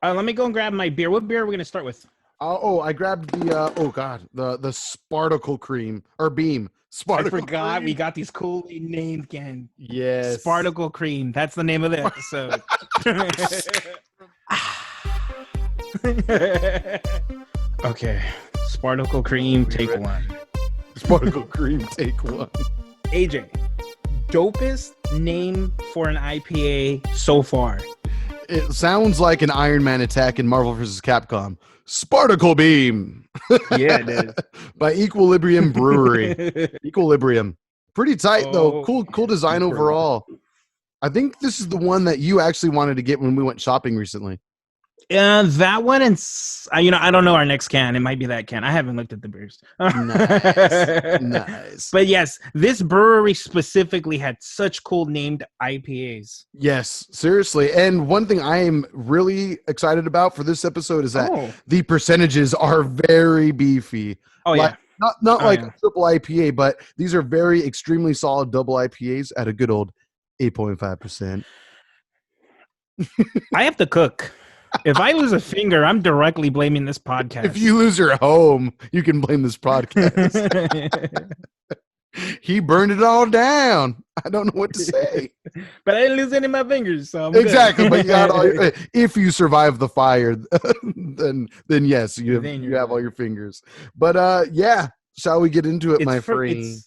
Let me go and grab my beer. What beer are we gonna start with? I grabbed the Sparticle cream or beam. I Sparticle forgot we cream. got these coolly named again. Yes. Sparticle cream. That's the name of the episode. Okay. Sparticle cream, take one. Sparticle cream, take one. AJ, dopest name for an IPA so far. It sounds like an Iron Man attack in Marvel vs. Capcom. Sparticle Beam. Yeah, it is. By Equilibrium Brewery. Equilibrium. Pretty tight though. Cool design overall. I think this is the one that you actually wanted to get when we went shopping recently. That one, and I don't know our next can. It might be that can. I haven't looked at the beers. Nice. But yes, this brewery specifically had such cool named IPAs. Yes, seriously. And one thing I am really excited about for this episode is that the percentages are very beefy. Oh, like, yeah. Not like a triple IPA, but these are very extremely solid double IPAs at a good old 8.5%. I have to cook. If I lose a finger, I'm directly blaming this podcast. If you lose your home, you can blame this podcast. He burned it all down. I don't know what to say. But I didn't lose any of my fingers, so I'm exactly. good. But you got all if you survive the fire, then yes, you have all your fingers. But yeah, shall we get into it, my friend?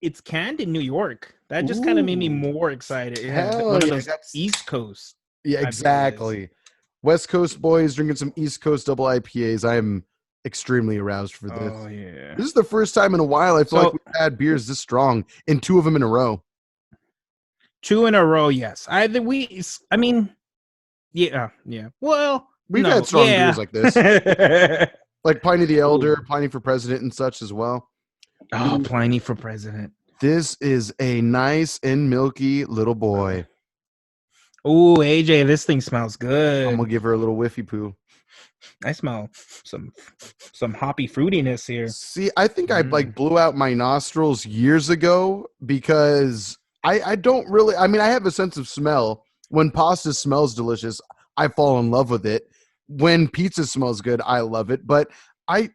It's canned in New York. That just kind of made me more excited. One of those East Coast. Yeah, exactly. West Coast boys drinking some East Coast double IPAs. I am extremely aroused for this. Oh, yeah. This is the first time in a while I feel like we've had beers this strong, and two of them in a row. 2 in a row, yes. Yeah. Well, we've had strong beers like this. Like Pliny the Elder, Pliny for President, and such as well. Oh, Pliny for President. This is a nice and milky little boy. Ooh, AJ, this thing smells good. I'm gonna give her a little whiffy poo. I smell some hoppy fruitiness here. See, I think I blew out my nostrils years ago because I don't really. I mean, I have a sense of smell. When pasta smells delicious, I fall in love with it. When pizza smells good, I love it. But I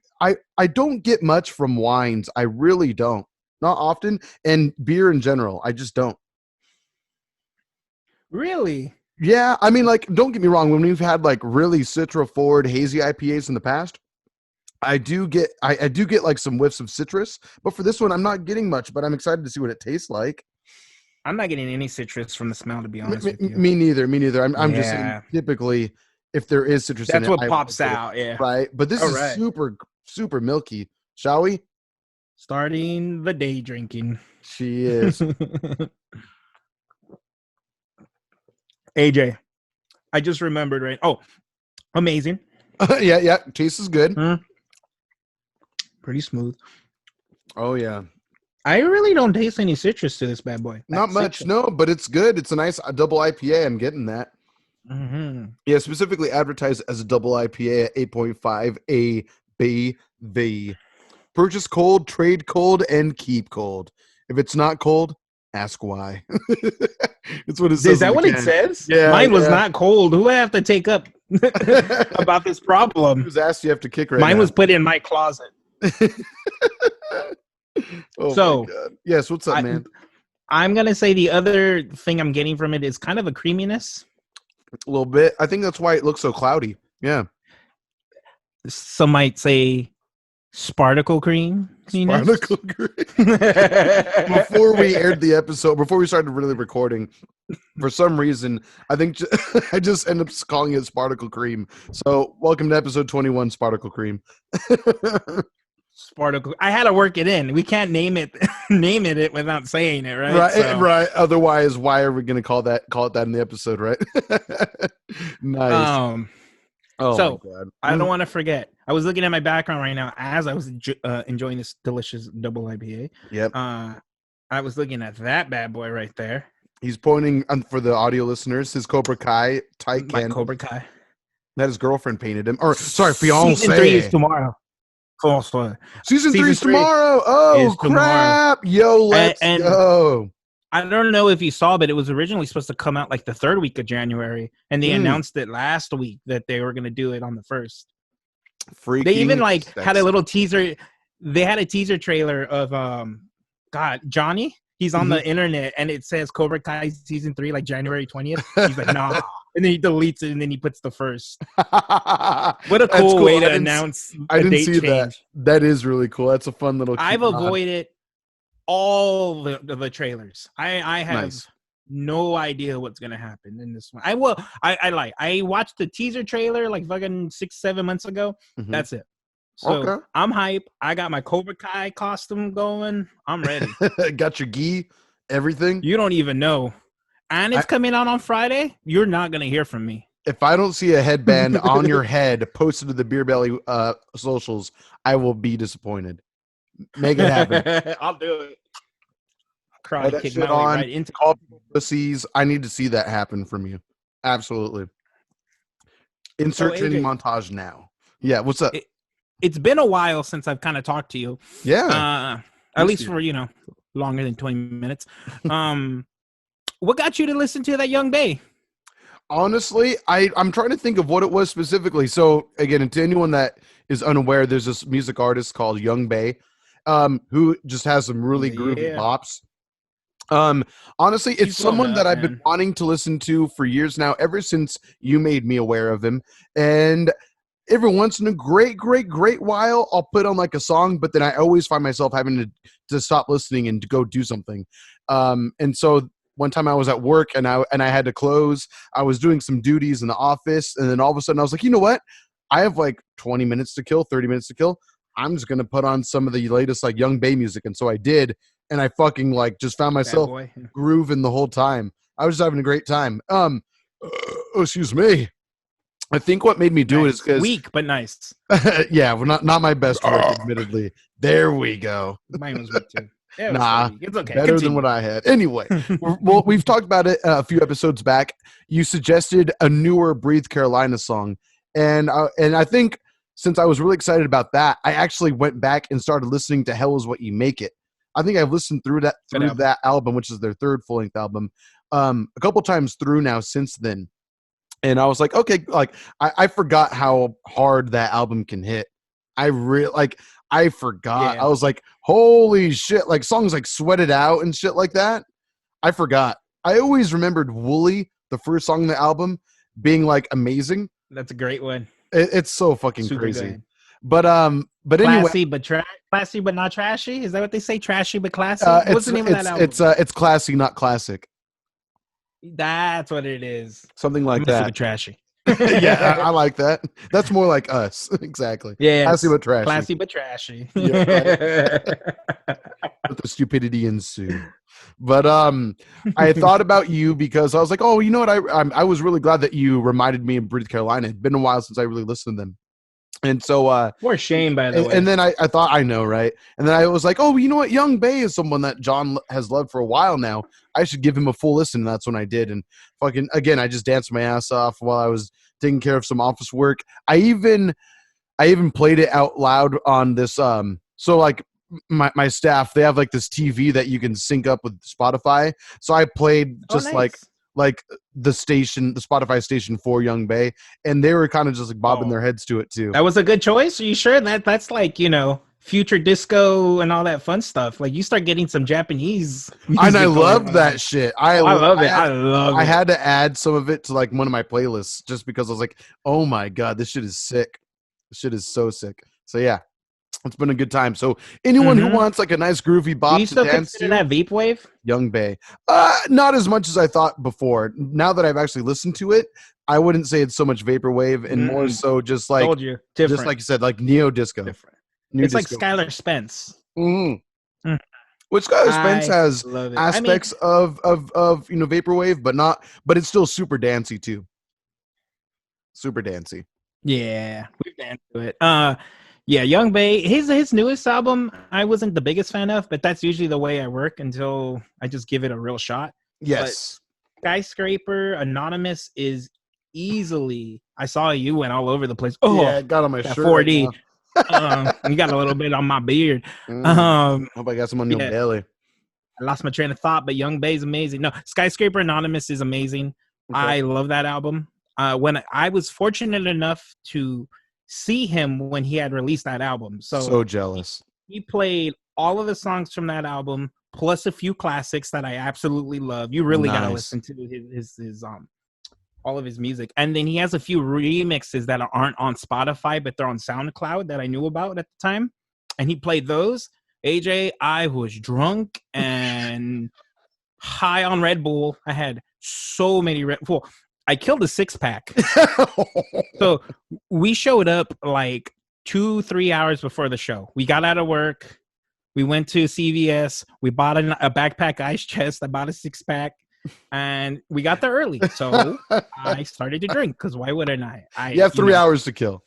don't get much from wines. I really don't. Not often, and beer in general, I just don't. Really? Yeah, I mean, like, don't get me wrong. When we've had like really citra forward hazy IPAs in the past, I do get like some whiffs of citrus. But for this one, I'm not getting much. But I'm excited to see what it tastes like. I'm not getting any citrus from the smell, to be honest with you. Me neither. I'm just saying, typically, if there is citrus in it, that's what pops out. Yeah. Right. But this is super milky. Shall we? Starting the day drinking. She is. AJ, I just remembered, right? Oh, amazing. Yeah. Taste is good. Pretty smooth. Oh, yeah. I really don't taste any citrus to this bad boy. Not much, no, but it's good. It's a nice double IPA. I'm getting that. Mm-hmm. Yeah, specifically advertised as a double IPA at 8.5 ABV. Purchase cold, trade cold, and keep cold. If it's not cold, ask why. It's what it says. Is that what it says? Yeah, mine was not cold. Who I have to take up about this problem? Whose ass you have to kick right Mine now? was put in my closet. Oh, so, my God. Yes, what's up, man? I'm going to say the other thing I'm getting from it is kind of a creaminess. A little bit. I think that's why it looks so cloudy. Yeah. Some might say Sparticle cream. Sparticle cream. Before we aired the episode, before we started really recording, for some reason, I think I just ended up calling it Sparticle cream. So welcome to episode 21, Sparticle cream. Sparticle. I had to work it in. We can't name it without saying it, right? Right. Otherwise, why are we going to call it that in the episode, right? Nice. My God. I don't want to forget. I was looking at my background right now as I was enjoying this delicious double IPA. Yep. I was looking at that bad boy right there. He's pointing for the audio listeners. His Cobra Kai tight can. Cobra Kai. That his girlfriend painted him. Or sorry, fiance. Season 3 is tomorrow. Season 3 is tomorrow. Oh crap! Tomorrow. Yo, let's go. I don't know if you saw, but it was originally supposed to come out like the third week of January, and they announced it last week that they were going to do it on the first. Freaking they even like sexy. had a little teaser. They had a teaser trailer of Johnny. He's on the internet, and it says Cobra Kai season 3, like January 20th. He's like, nah, and then he deletes it, and then he puts the first. What a cool way to announce a date change. That. That is really cool. That's a fun little. I've avoided all the trailers. I have no idea what's gonna happen in this one. I watched the teaser trailer like fucking 6-7 months ago. That's it. So I'm hype. I got my Cobra Kai costume going. I'm ready. Got your gi, everything. You don't even know. And it's coming out on Friday. You're not gonna hear from me. If I don't see a headband on your head posted to the Beer Belly socials, I will be disappointed. Make it happen. I'll do it. Cry, kick my way right into all pussies. I need to see that happen from you. Absolutely. Insert training montage now. Yeah, what's up? It's been a while since I've kind of talked to you. Yeah. At least for, longer than 20 minutes. What got you to listen to that Young Bay? Honestly, I'm trying to think of what it was specifically. So, again, to anyone that is unaware, there's this music artist called Young Bay, who just has some really groovy bops. Honestly, it's someone that I've been wanting to listen to for years now, ever since you made me aware of him. And every once in a great while, I'll put on like a song, but then I always find myself having to stop listening and to go do something. And so one time I was at work and I had to close. I was doing some duties in the office, and then all of a sudden I was like, you know what? I have like 20 minutes to kill, 30 minutes to kill. I'm just gonna put on some of the latest like Young Bay music, and so I did, and I fucking like just found myself grooving the whole time. I was just having a great time. Excuse me. I think what made me do it is because weak but nice. Yeah, well, not my best work, admittedly. There we go. Mine was weak too. Yeah, nah, it's okay. Better than what I had. Anyway, well, we've talked about it a few episodes back. You suggested a newer Breathe Carolina song, and I think since I was really excited about that, I actually went back and started listening to Hell Is What You Make It. I think I've listened through that album, which is their third full-length album, a couple times through now since then. And I was like, okay, like I forgot how hard that album can hit. I forgot. Yeah. I was like, holy shit, like songs like Sweat It Out and shit like that. I forgot. I always remembered Wooly, the first song on the album, being like amazing. That's a great one. It's so fucking super crazy. Good. But classy, anyway, classy but not trashy. Is that what they say? Trashy but classy. What's the name of that album? It's classy, not classic. That's what it is. Something like that. Trashy. Yeah, I like that. That's more like us. Exactly. Yeah. Classy but trashy. Classy but trashy. Yeah, let the stupidity ensue. But I thought about you because I was like, oh, you know what? I was really glad that you reminded me of Breathe Carolina. It'd been a while since I really listened to them. And so for shame, by the way. And then I thought, I know, right? And then I was like, oh, you know what? Young Bay is someone that John has loved for a while now. I should give him a full listen. And that's when I did. And fucking again, I just danced my ass off while I was taking care of some office work. I even played it out loud on this. So like my staff, they have like this TV that you can sync up with Spotify. So I played just like the Spotify station for Young Bay, and they were kind of just like bobbing their heads to it too. That was a good choice. Are you sure that's like, future disco and all that fun stuff? Like you start getting some Japanese music. And I love that shit. I love it. I love it. I had to add some of it to like one of my playlists just because I was like, oh my God, this shit is sick. This shit is so sick. So yeah. It's been a good time. So anyone who wants like a nice groovy bop to dance to, that vaporwave? Young Bay. Not as much as I thought before. Now that I've actually listened to it, I wouldn't say it's so much vaporwave and more so just like just like you said, like neo disco. It's disco. Like Skylar Spence. Mm-hmm. Which Skylar Spence has aspects of vaporwave, but it's still super dancey too. Super dancey. Yeah, we've danced to it. Yeah, Young Bay, his newest album, I wasn't the biggest fan of, but that's usually the way I work until I just give it a real shot. Yes. But Skyscraper, Anonymous is easily, I saw you went all over the place. Oh, yeah, got on my shirt. 4D. Right you got a little bit on my beard. Hope I got some on your belly. I lost my train of thought, but Young Bae is amazing. No, Skyscraper Anonymous is amazing. Okay. I love that album. When I was fortunate enough to see him when he had released that album. So jealous. He played all of the songs from that album, plus a few classics that I absolutely love. You really gotta listen to his all of his music. And then he has a few remixes that aren't on Spotify, but they're on SoundCloud that I knew about at the time. And he played those. AJ, I was drunk and high on Red Bull. I had so many Red Bull. I killed a 6-pack. So we showed up like 2-3 hours before the show. We got out of work. We went to CVS. We bought a backpack ice chest. I bought a 6-pack. And we got there early. So I started to drink because why wouldn't I? You have 3 hours to kill.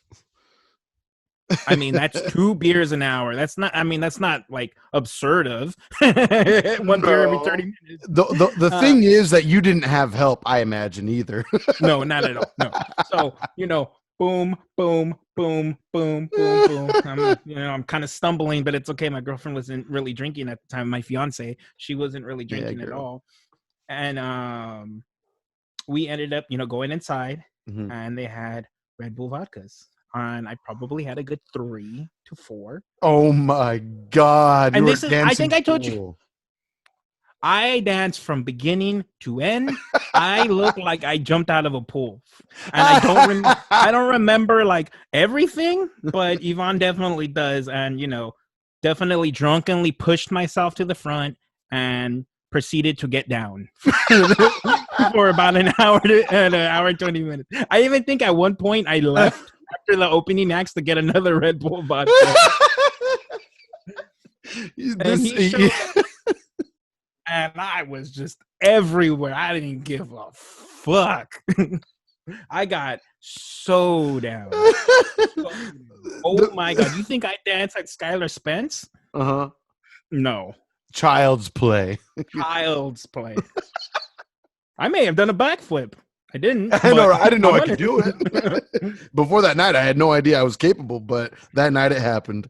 I mean, that's 2 beers an hour. That's not like absurd of 1 beer every 30 minutes. The thing is that you didn't have help, I imagine, either. No, not at all. No. So, boom, boom, boom, boom, boom, boom. I'm kind of stumbling, but it's okay. My girlfriend wasn't really drinking at the time. My fiance, she wasn't really drinking at all. And we ended up, going inside, and they had Red Bull vodkas. And I probably had a good 3 to 4. Oh my God! And I think I told you, I danced from beginning to end. I look like I jumped out of a pool, and I don't remember like everything, but Yvonne definitely does, and definitely drunkenly pushed myself to the front and proceeded to get down for about an hour and 20 minutes. I even think at one point I left after the opening acts to get another Red Bull vodka. And I was just everywhere. I didn't give a fuck. I got so down. Oh my God. You think I danced like Skylar Spence? Uh-huh. No. Child's play. Child's play. I may have done a backflip. I didn't. I didn't know I could do it. Before that night, I had no idea I was capable, but that night it happened.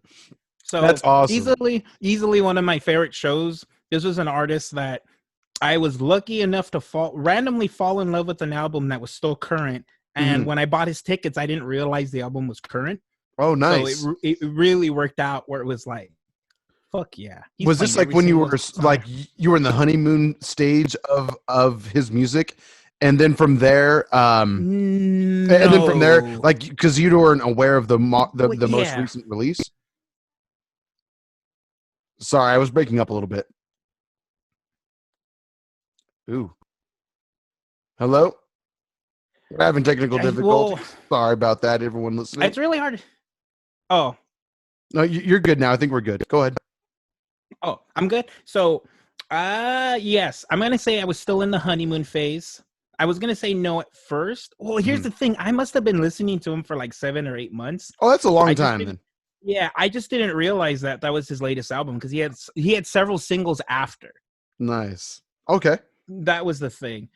So that's awesome. Easily one of my favorite shows. This was an artist that I was lucky enough to randomly fall in love with an album that was still current. And when I bought his tickets, I didn't realize the album was current. Oh, nice. So it really worked out where it was like, fuck yeah. Was this like when you were like you were in the honeymoon stage of his music, and then from there, and then from there, like because you weren't aware of the most recent release? Sorry, I was breaking up a little bit. Ooh, hello. We're having technical difficulties. Sorry about that, everyone listening. It's really hard. Oh, no, you're good now. I think we're good. Go ahead. Oh, I'm good. So, yes, I'm going to say I was still in the honeymoon phase. I was going to say no at first. Well, here's the thing. I must have been listening to him for like 7 or 8 months. Oh, that's a long time then. Yeah, I just didn't realize that was his latest album because he had several singles after. Nice. Okay. That was the thing.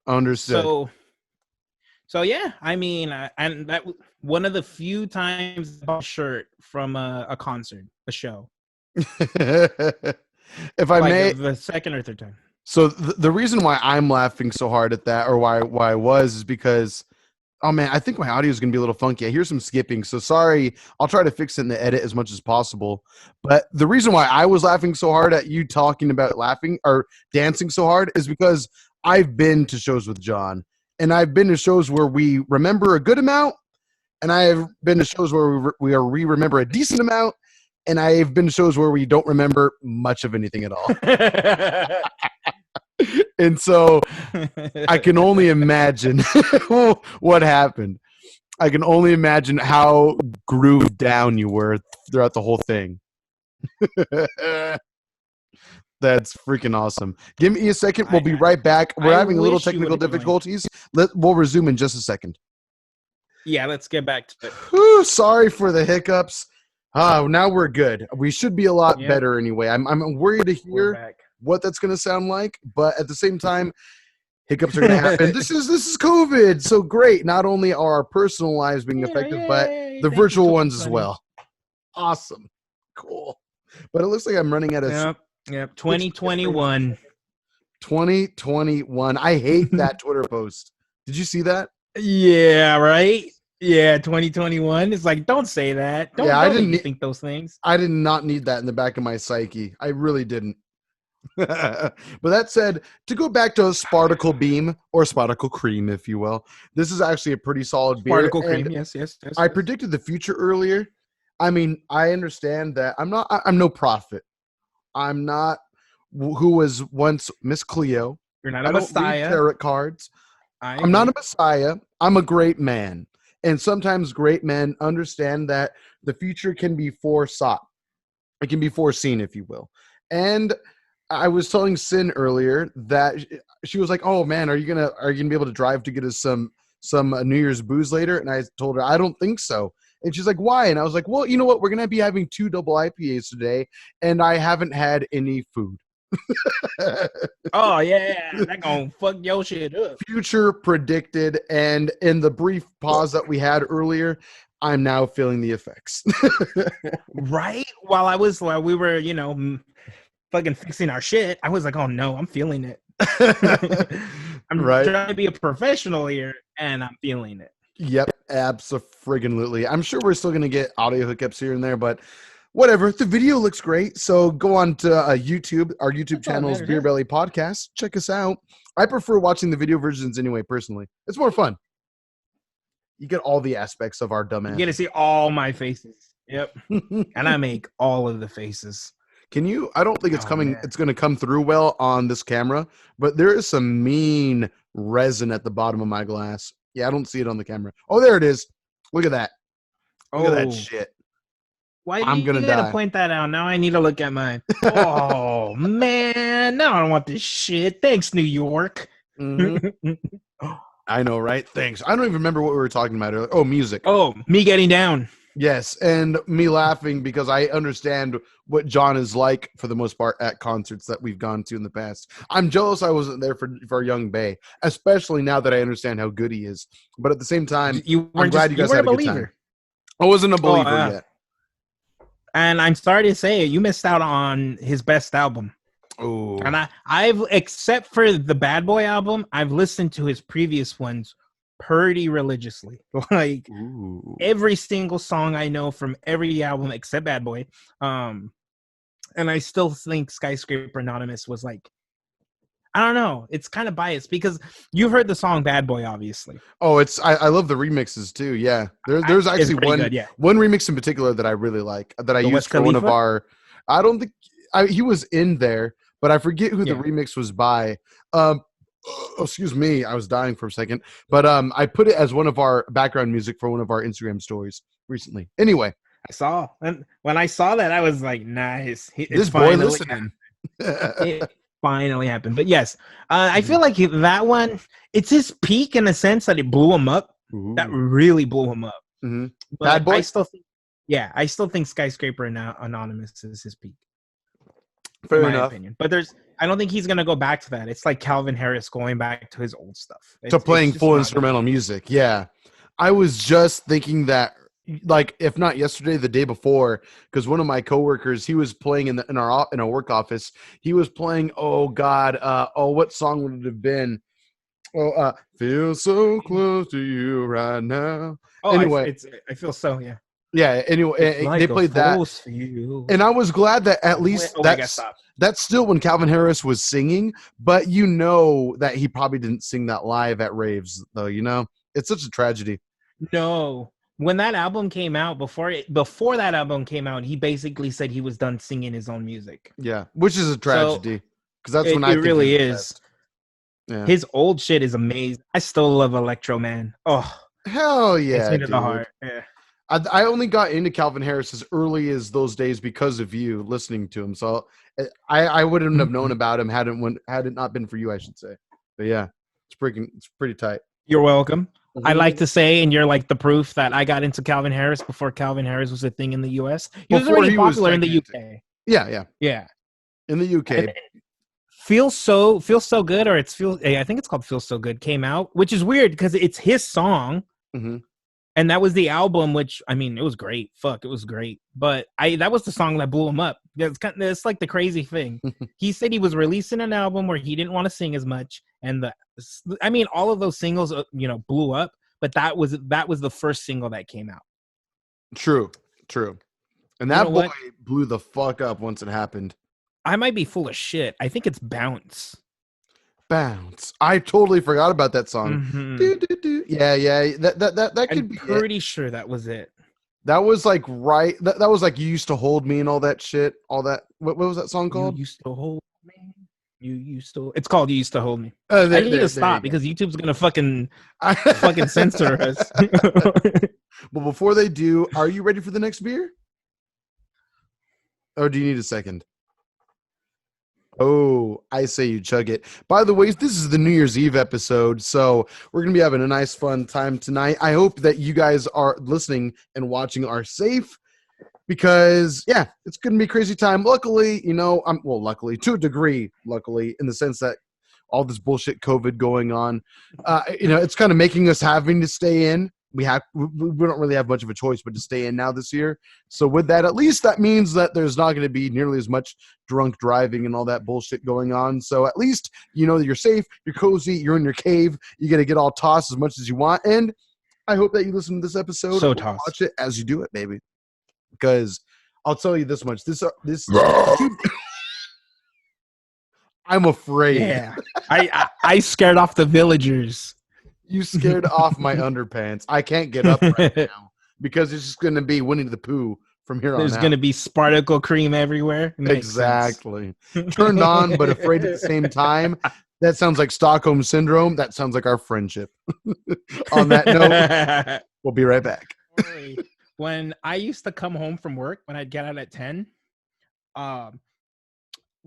Understood. So yeah, I mean, and that one of the few times I bought a shirt from a concert, a show. If I may, the second or third time. So the reason why I'm laughing so hard at that, or why I was, is because, oh man, I think my audio is going to be a little funky. I hear some skipping, so sorry. I'll try to fix it in the edit as much as possible. But the reason why I was laughing so hard at you talking about laughing or dancing so hard is because I've been to shows with John, and I've been to shows where we remember a good amount, and I have been to shows where we remember a decent amount, and I've been to shows where we don't remember much of anything at all. And so I can only imagine what happened. I can only imagine how grooved down you were throughout the whole thing. That's freaking awesome. Give me a second. We'll be right back. We're having a little technical difficulties. We'll resume in just a second. Yeah, let's get back to it. Whew, sorry for the hiccups. Now we're good. We should be a lot better anyway. I'm worried to hear what that's going to sound like, but at the same time, hiccups are going to happen. This is COVID, so great. Not only are our personal lives being affected, but the virtual ones as well. Awesome. Cool. But it looks like I'm running out of Yep, 2021. 2021. I hate that Twitter post. Did you see that? Yeah, right. Yeah, 2021. It's like, don't say that. Don't Yeah, know that you think those things. I did not need that in the back of my psyche. I really didn't. But that said, to go back to Sparticle Beam or Sparticle Cream, if you will, this is actually a pretty solid beer. Particle And cream. Yes. I predicted the future earlier. I mean, I understand that I'm no prophet. I'm not who was once Miss Cleo. You're not a I don't read messiah. tarot cards. I I'm not agree. a messiah. I'm a great man. And sometimes great men understand that the future can be foresought. It can be foreseen, if you will. And I was telling Sin earlier that she was like, "Oh man, are you gonna be able to drive to get us some New Year's booze later?" And I told her, "I don't think so." And she's like, "Why?" And I was like, "Well, you know what? We're gonna be having 2 double IPAs today, and I haven't had any food." Oh yeah, that gonna fuck your shit up. Future predicted, and in the brief pause that we had earlier, I'm now feeling the effects. Right? While we were, fucking fixing our shit, I was like, oh no, I'm feeling it. I'm Right? trying to be a professional here, and I'm feeling it. Yep, absolutely. I'm sure we're still gonna get audio hookups here and there, but whatever. The video looks great, so go on to YouTube. Our YouTube channel is Beer Belly Podcast. Check us out. I prefer watching the video versions anyway. Personally, it's more fun. You get all the aspects of our dumbass. You get to see all my faces. Yep, and I make all of the faces. Can you? I don't think it's coming. Man. It's going to come through well on this camera, but there is some mean resin at the bottom of my glass. Yeah, I don't see it on the camera. Oh, there it is. Look at that. Look at that shit. Why I'm gonna die. Point that out. Now I need to look at mine. Oh man, now I don't want this shit. Thanks, New York. Mm-hmm. I know, right? Thanks. I don't even remember what we were talking about earlier. Oh, music. Oh, me getting down. Yes, and me laughing because I understand what John is like for the most part at concerts that we've gone to in the past. I'm jealous I wasn't there for Young Bay, especially now that I understand how good he is. But at the same time, I'm glad you guys had a good time. I wasn't a believer yet. And I'm sorry to say it, you missed out on his best album. Oh. And I've except for the Bad Boy album, I've listened to his previous ones pretty religiously. Like every single song I know from every album except Bad Boy. And I still think Skyscraper Anonymous was like, I don't know. It's kind of biased because you've heard the song Bad Boy, obviously. Oh, I love the remixes too. Yeah. There's actually one remix in particular that I really like that I used for one of our, I don't think he was in there, but I forget who the remix was by. Excuse me, I was dying for a second, but I put it as one of our background music for one of our Instagram stories recently. Anyway, I saw, and when I saw that, I was like, nice. This boy listening. It finally happened. But yes, I feel like that one, it's his peak in the sense that it blew him up. Ooh. That really blew him up. Mm-hmm. But Bad Boy? I still think Skyscraper Anonymous is his peak. Fair in my enough. opinion. But I don't think he's gonna go back to that. It's like Calvin Harris going back to his old stuff. To playing full instrumental music. Yeah. I was just thinking that, like, if not yesterday, the day before, because one of my coworkers, he was playing in our work office. He was playing, what song would it have been? Feel so close to you right now. Oh, anyway, I feel so, yeah. Yeah, anyway, like they played that. And I was glad that at least that's still when Calvin Harris was singing, but you know that he probably didn't sing that live at raves, though, you know? It's such a tragedy. No. When that album came out, before that album came out, he basically said he was done singing his own music. Yeah, which is a tragedy. Because that's when I think it really is. Yeah. His old shit is amazing. I still love Electro Man. Oh, hell yeah. It's me to the heart. Yeah. I only got into Calvin Harris as early as those days because of you listening to him. So I wouldn't have known about him had it not been for you, I should say. But yeah, it's pretty tight. You're welcome. I like to say, and you're like the proof that I got into Calvin Harris before Calvin Harris was a thing in the U.S. He was already popular in the UK. Yeah. In the UK. Feels so good, or I think it's called Feels So Good, came out, which is weird because it's his song. Mm-hmm. And that was the album, which I mean, it was great. Fuck, it was great. But that was the song that blew him up. It's like the crazy thing. He said he was releasing an album where he didn't want to sing as much, and all of those singles, blew up. But that was the first single that came out. True. And that boy blew the fuck up once it happened. I might be full of shit. I think it's Bounce. I totally forgot about that song. Mm-hmm. Yeah. That could be. I'm pretty sure that was it. That was like right. That was like "You Used to Hold Me" and all that shit. All that. What was that song called? You used to hold me. It's called "You Used to Hold Me." I need to stop because YouTube's gonna fucking censor us. But before they do, are you ready for the next beer? Or do you need a second? Oh, I say you chug it. By the way, this is the New Year's Eve episode, so we're going to be having a nice, fun time tonight. I hope that you guys are listening and watching are safe because, yeah, it's going to be a crazy time. Luckily, luckily, to a degree, luckily, in the sense that all this bullshit COVID going on, it's kind of making us having to stay in. We don't really have much of a choice but to stay in now this year. So with that, at least that means that there's not going to be nearly as much drunk driving and all that bullshit going on. So at least you know that you're safe, you're cozy, you're in your cave. You got to get all tossed as much as you want. And I hope that you listen to this episode and watch it as you do it, baby. Because I'll tell you this much: this I'm afraid. Yeah, I scared off the villagers. You scared off my underpants. I can't get up right now because it's just going to be Winnie the Pooh from here on out. There's going to be Sparticle cream everywhere. Exactly. Turned on, but afraid at the same time. That sounds like Stockholm Syndrome. That sounds like our friendship. On that note, we'll be right back. When I used to come home from work, when I'd get out at 10,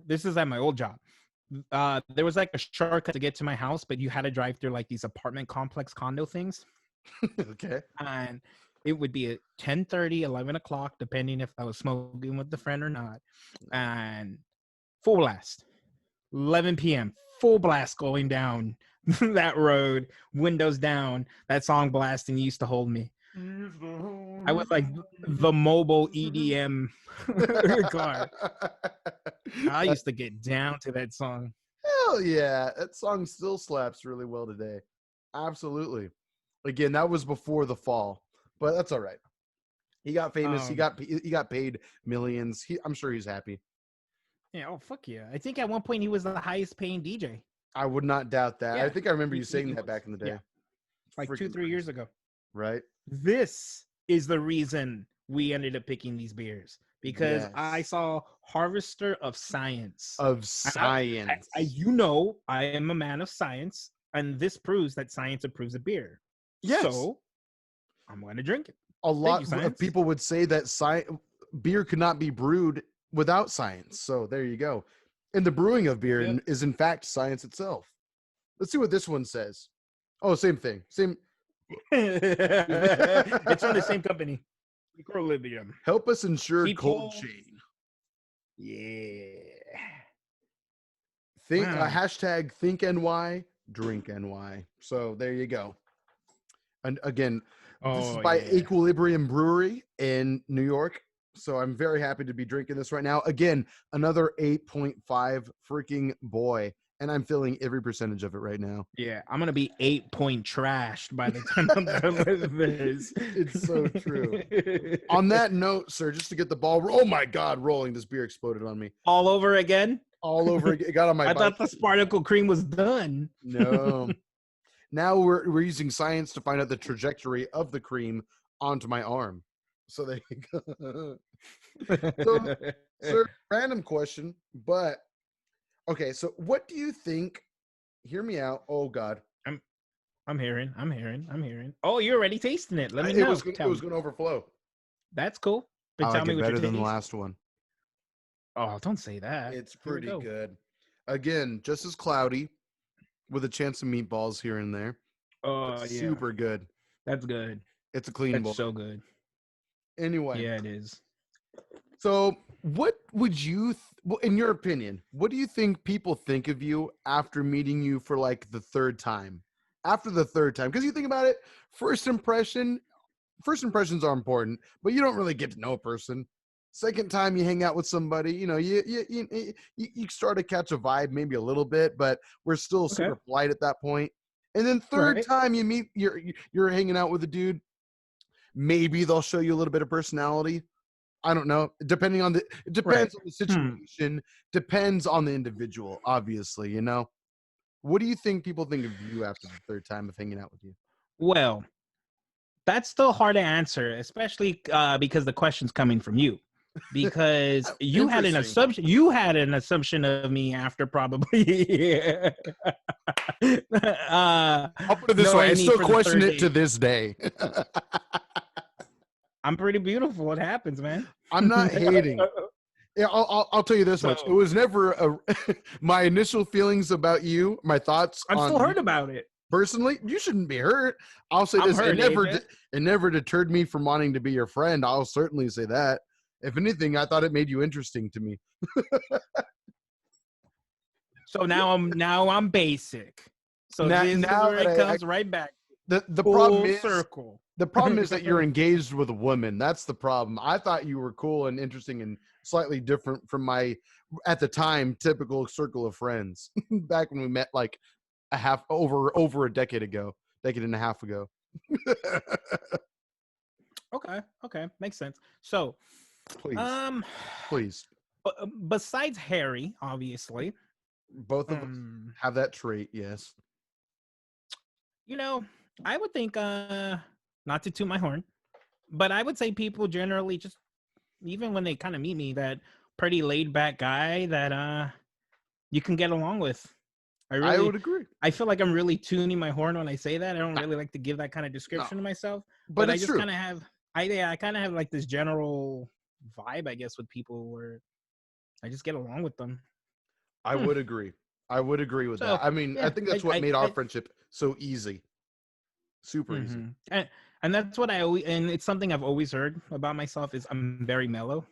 this is at my old job. There was like a shortcut to get to my house, but you had to drive through like these apartment complex condo things. Okay. And it would be at 10:30, 11 o'clock, depending if I was smoking with the friend or not. And full blast. 11 p.m. Full blast going down that road, windows down, that song blasting, "You Used to Hold Me." I was like the mobile EDM car. I used to get down to that song. Hell yeah. That song still slaps really well today. Absolutely. Again, that was before the fall, but that's all right. He got famous. He got paid millions. I'm sure he's happy. Yeah. Oh, fuck yeah. I think at one point he was the highest paying DJ. I would not doubt that. Yeah. I think I remember you saying that back in the day. Yeah. Like 2-3 years ago. Right. This is the reason we ended up picking these beers. Because I saw Harvester of Science. I am a man of science, and this proves that science approves of beer. Yes. So I'm going to drink it. A lot of people would say that beer could not be brewed without science. So there you go. And the brewing of beer is in fact science itself. Let's see what this one says. Oh, same thing. Same. It's from the same company. Equilibrium. Help us ensure cold chain. Yeah. Hashtag think NY, drink NY. So there you go. And again, this is by Equilibrium Brewery in New York. So I'm very happy to be drinking this right now. Again, another 8.5 freaking boy. And I'm feeling every percentage of it right now. Yeah, I'm going to be 8-point trashed by the time I'm done with this. It's so true. On that note, sir, just to get the ball, oh my God, rolling, this beer exploded on me. All over again? All over again. It got on my I thought the Sparticle cream was done. No. Now we're using science to find out the trajectory of the cream onto my arm. So there you go. So, sir, random question, but okay, so what do you think? Hear me out. Oh God, I'm hearing. Oh, you're already tasting it. Let me know. It was going to overflow. That's cool. But tell me what better than the last one. Oh, don't say that. It's pretty good. Again, just as cloudy, with a chance of meatballs here and there. Oh, yeah, super good. That's good. It's a clean bowl. So good. Anyway, yeah, it is. So, what would you, in your opinion, what do you think people think of you after meeting you for like the third time? After the third time, because you think about it, first impression, first impressions are important, but you don't really get to know a person. Second time you hang out with somebody, you know, you start to catch a vibe, maybe a little bit, but we're still Okay. super polite at that point. And then third Right. time you meet, you're hanging out with a dude, maybe they'll show you a little bit of personality. I don't know. It depends on the situation, depends on the individual, obviously, you know. What do you think people think of you after the third time of hanging out with you? Well, that's still hard to answer, especially because the question's coming from you. Because you had an assumption. You had an assumption of me after probably. I'll put it this way: I still question it to this day. I'm pretty beautiful. What happens, man? I'm not hating. Yeah, I'll tell you this much: it was never my initial feelings about you. My thoughts. I'm still hurt about it. Personally, you shouldn't be hurt. I'll say this: it never deterred me from wanting to be your friend. I'll certainly say that. If anything, I thought it made you interesting to me. So now I'm basic. So now this is where it comes right back. The problem is that you're engaged with a woman. That's the problem. I thought you were cool and interesting and slightly different from my, at the time, typical circle of friends back when we met like over a decade and a half ago. Okay, makes sense. So, please. Besides Harry, obviously, both of us have that trait. Yes. You know, I would think, not to toot my horn, but I would say people generally just, even when they kind of meet me, that pretty laid back guy that you can get along with. I would agree. I feel like I'm really tuning my horn when I say that. I don't really like to give that kind of description to myself, but I just kind of have, I kind of have like this general vibe, I guess, with people where I just get along with them. I would agree. I would agree with that. I mean, I think that's what made our friendship so easy. Super easy. And that's what I always, and it's something I've always heard about myself is I'm very mellow.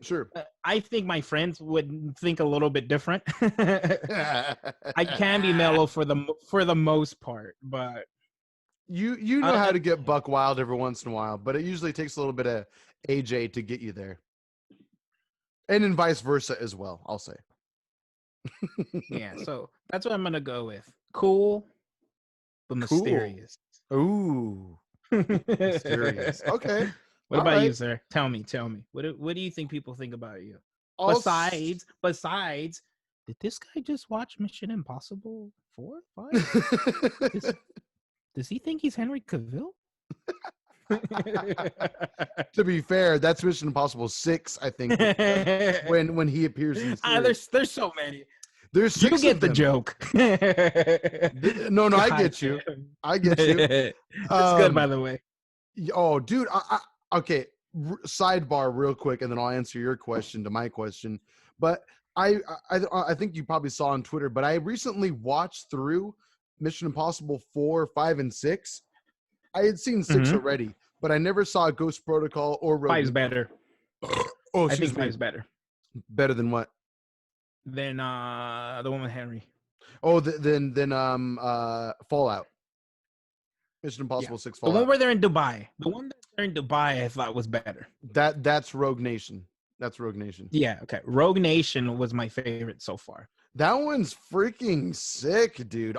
Sure. I think my friends would think a little bit different. I can be mellow for the most part, but you know how to get buck wild every once in a while, but it usually takes a little bit of AJ to get you there. And then vice versa as well, I'll say. Yeah, so that's what I'm going to go with. Cool, but mysterious. Ooh. Mysterious. Okay. What about you, sir? Tell me. What do you think people think about you? Besides, did this guy just watch Mission Impossible 4, 5? Does he think he's Henry Cavill? To be fair, that's Mission Impossible 6, I think, when he appears in the series. There's so many. There's 6 you get the joke. No, I get you. I get you. It's good, by the way. Oh, dude. Okay. Sidebar real quick, and then I'll answer your question to my question. But I think you probably saw on Twitter, but I recently watched through Mission Impossible 4, 5, and 6. I had seen 6 already, but I never saw Ghost Protocol or Rogue. 5's better. Oh, I think 5's better. Better than what? Than the one with Henry. Oh, then Fallout. Mission Impossible 6 Fallout. The one where they're in Dubai. The one that they're in Dubai, I thought was better. That's Rogue Nation. That's Rogue Nation. Yeah, okay. Rogue Nation was my favorite so far. That one's freaking sick, dude.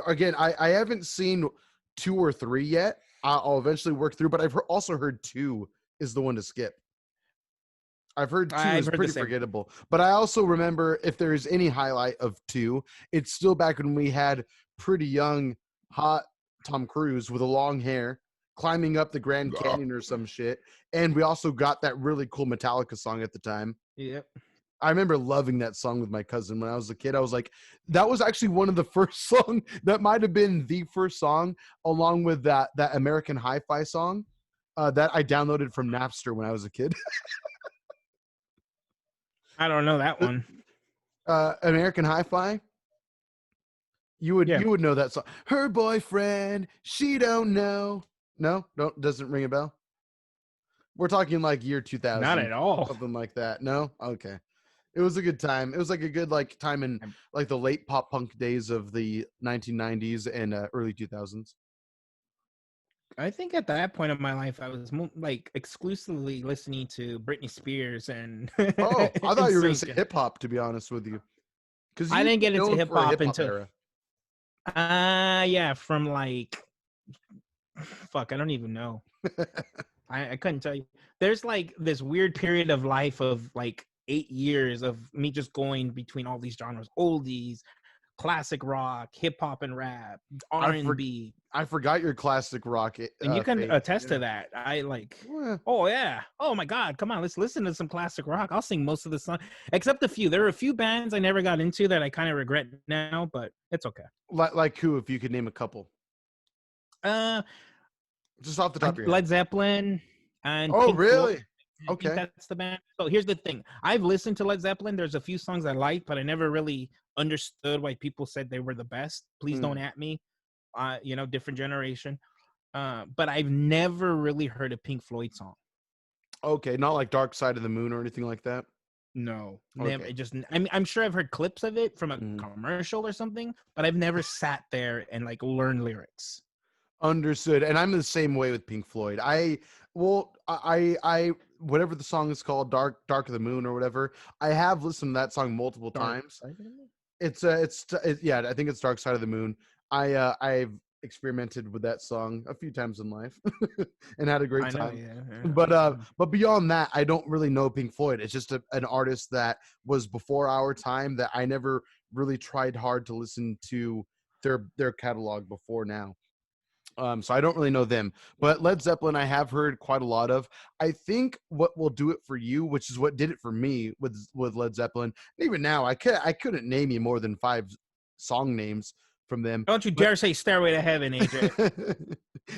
Again, I haven't seen 2 or 3 yet. I'll eventually work through, but I've also heard 2 is the one to skip. I've heard 2 is pretty forgettable. But I also remember, if there's any highlight of 2, it's still back when we had pretty young, hot Tom Cruise with a long hair climbing up the Grand Canyon or some shit. And we also got that really cool Metallica song at the time. Yep. I remember loving that song with my cousin when I was a kid. I was like, that was actually one of the first songs. That might have been the first song, along with that American Hi-Fi song that I downloaded from Napster when I was a kid. I don't know that one. American Hi-Fi. You would know that song. Her boyfriend, she don't know. No, doesn't ring a bell. We're talking like year 2000. Not at all. Something like that. No? Okay. It was a good time. It was like a good time in like the late pop punk days of the 1990s and early 2000s. I think at that point of my life, I was like exclusively listening to Britney Spears and Oh, I thought and you were going to say Sync. hip hop, to be honest with you, because I you used didn't to get be into known hip for a hop hip hop until era. yeah, from like fuck, I don't even know. I couldn't tell you. There's like this weird period of life of like 8 years of me just going between all these genres, oldies, classic rock, hip hop and rap, I R and for, B. I forgot your classic rock And you can phase. attest Yeah. to that. I like, Well, oh yeah, oh my god, come on, let's listen to some classic rock. I'll sing most of the song, except a few. There are a few bands I never got into that I kind of regret now, but it's okay. like who? If you could name a couple, Uh, just off the top of your head. Led Zeppelin and Oh, Pink Floyd. really? I think Okay. that's the band. So here's the thing: I've listened to Led Zeppelin. There's a few songs I like, but I never really understood why people said they were the best. Please don't Mm. at me. Different generation. But I've never really heard a Pink Floyd song. Okay, not like Dark Side of the Moon or anything like that. No, never. Okay. I'm sure I've heard clips of it from a Mm. commercial or something, but I've never sat there and like learned lyrics. Understood. And I'm the same way with Pink Floyd. Whatever the song is called, Dark of the Moon or whatever. I have listened to that song multiple Dark times. Side of the Moon? Yeah, I think it's Dark Side of the Moon. I've experimented with that song a few times in life and had a great I know, time. yeah. But beyond that, I don't really know Pink Floyd. It's just an artist that was before our time that I never really tried hard to listen to their catalog before now. So I don't really know them, but Led Zeppelin I have heard quite a lot of. I think what will do it for you, which is what did it for me with Led Zeppelin. And even now, I couldn't name you more than 5 song names from them. Don't you But dare say Stairway to Heaven, AJ.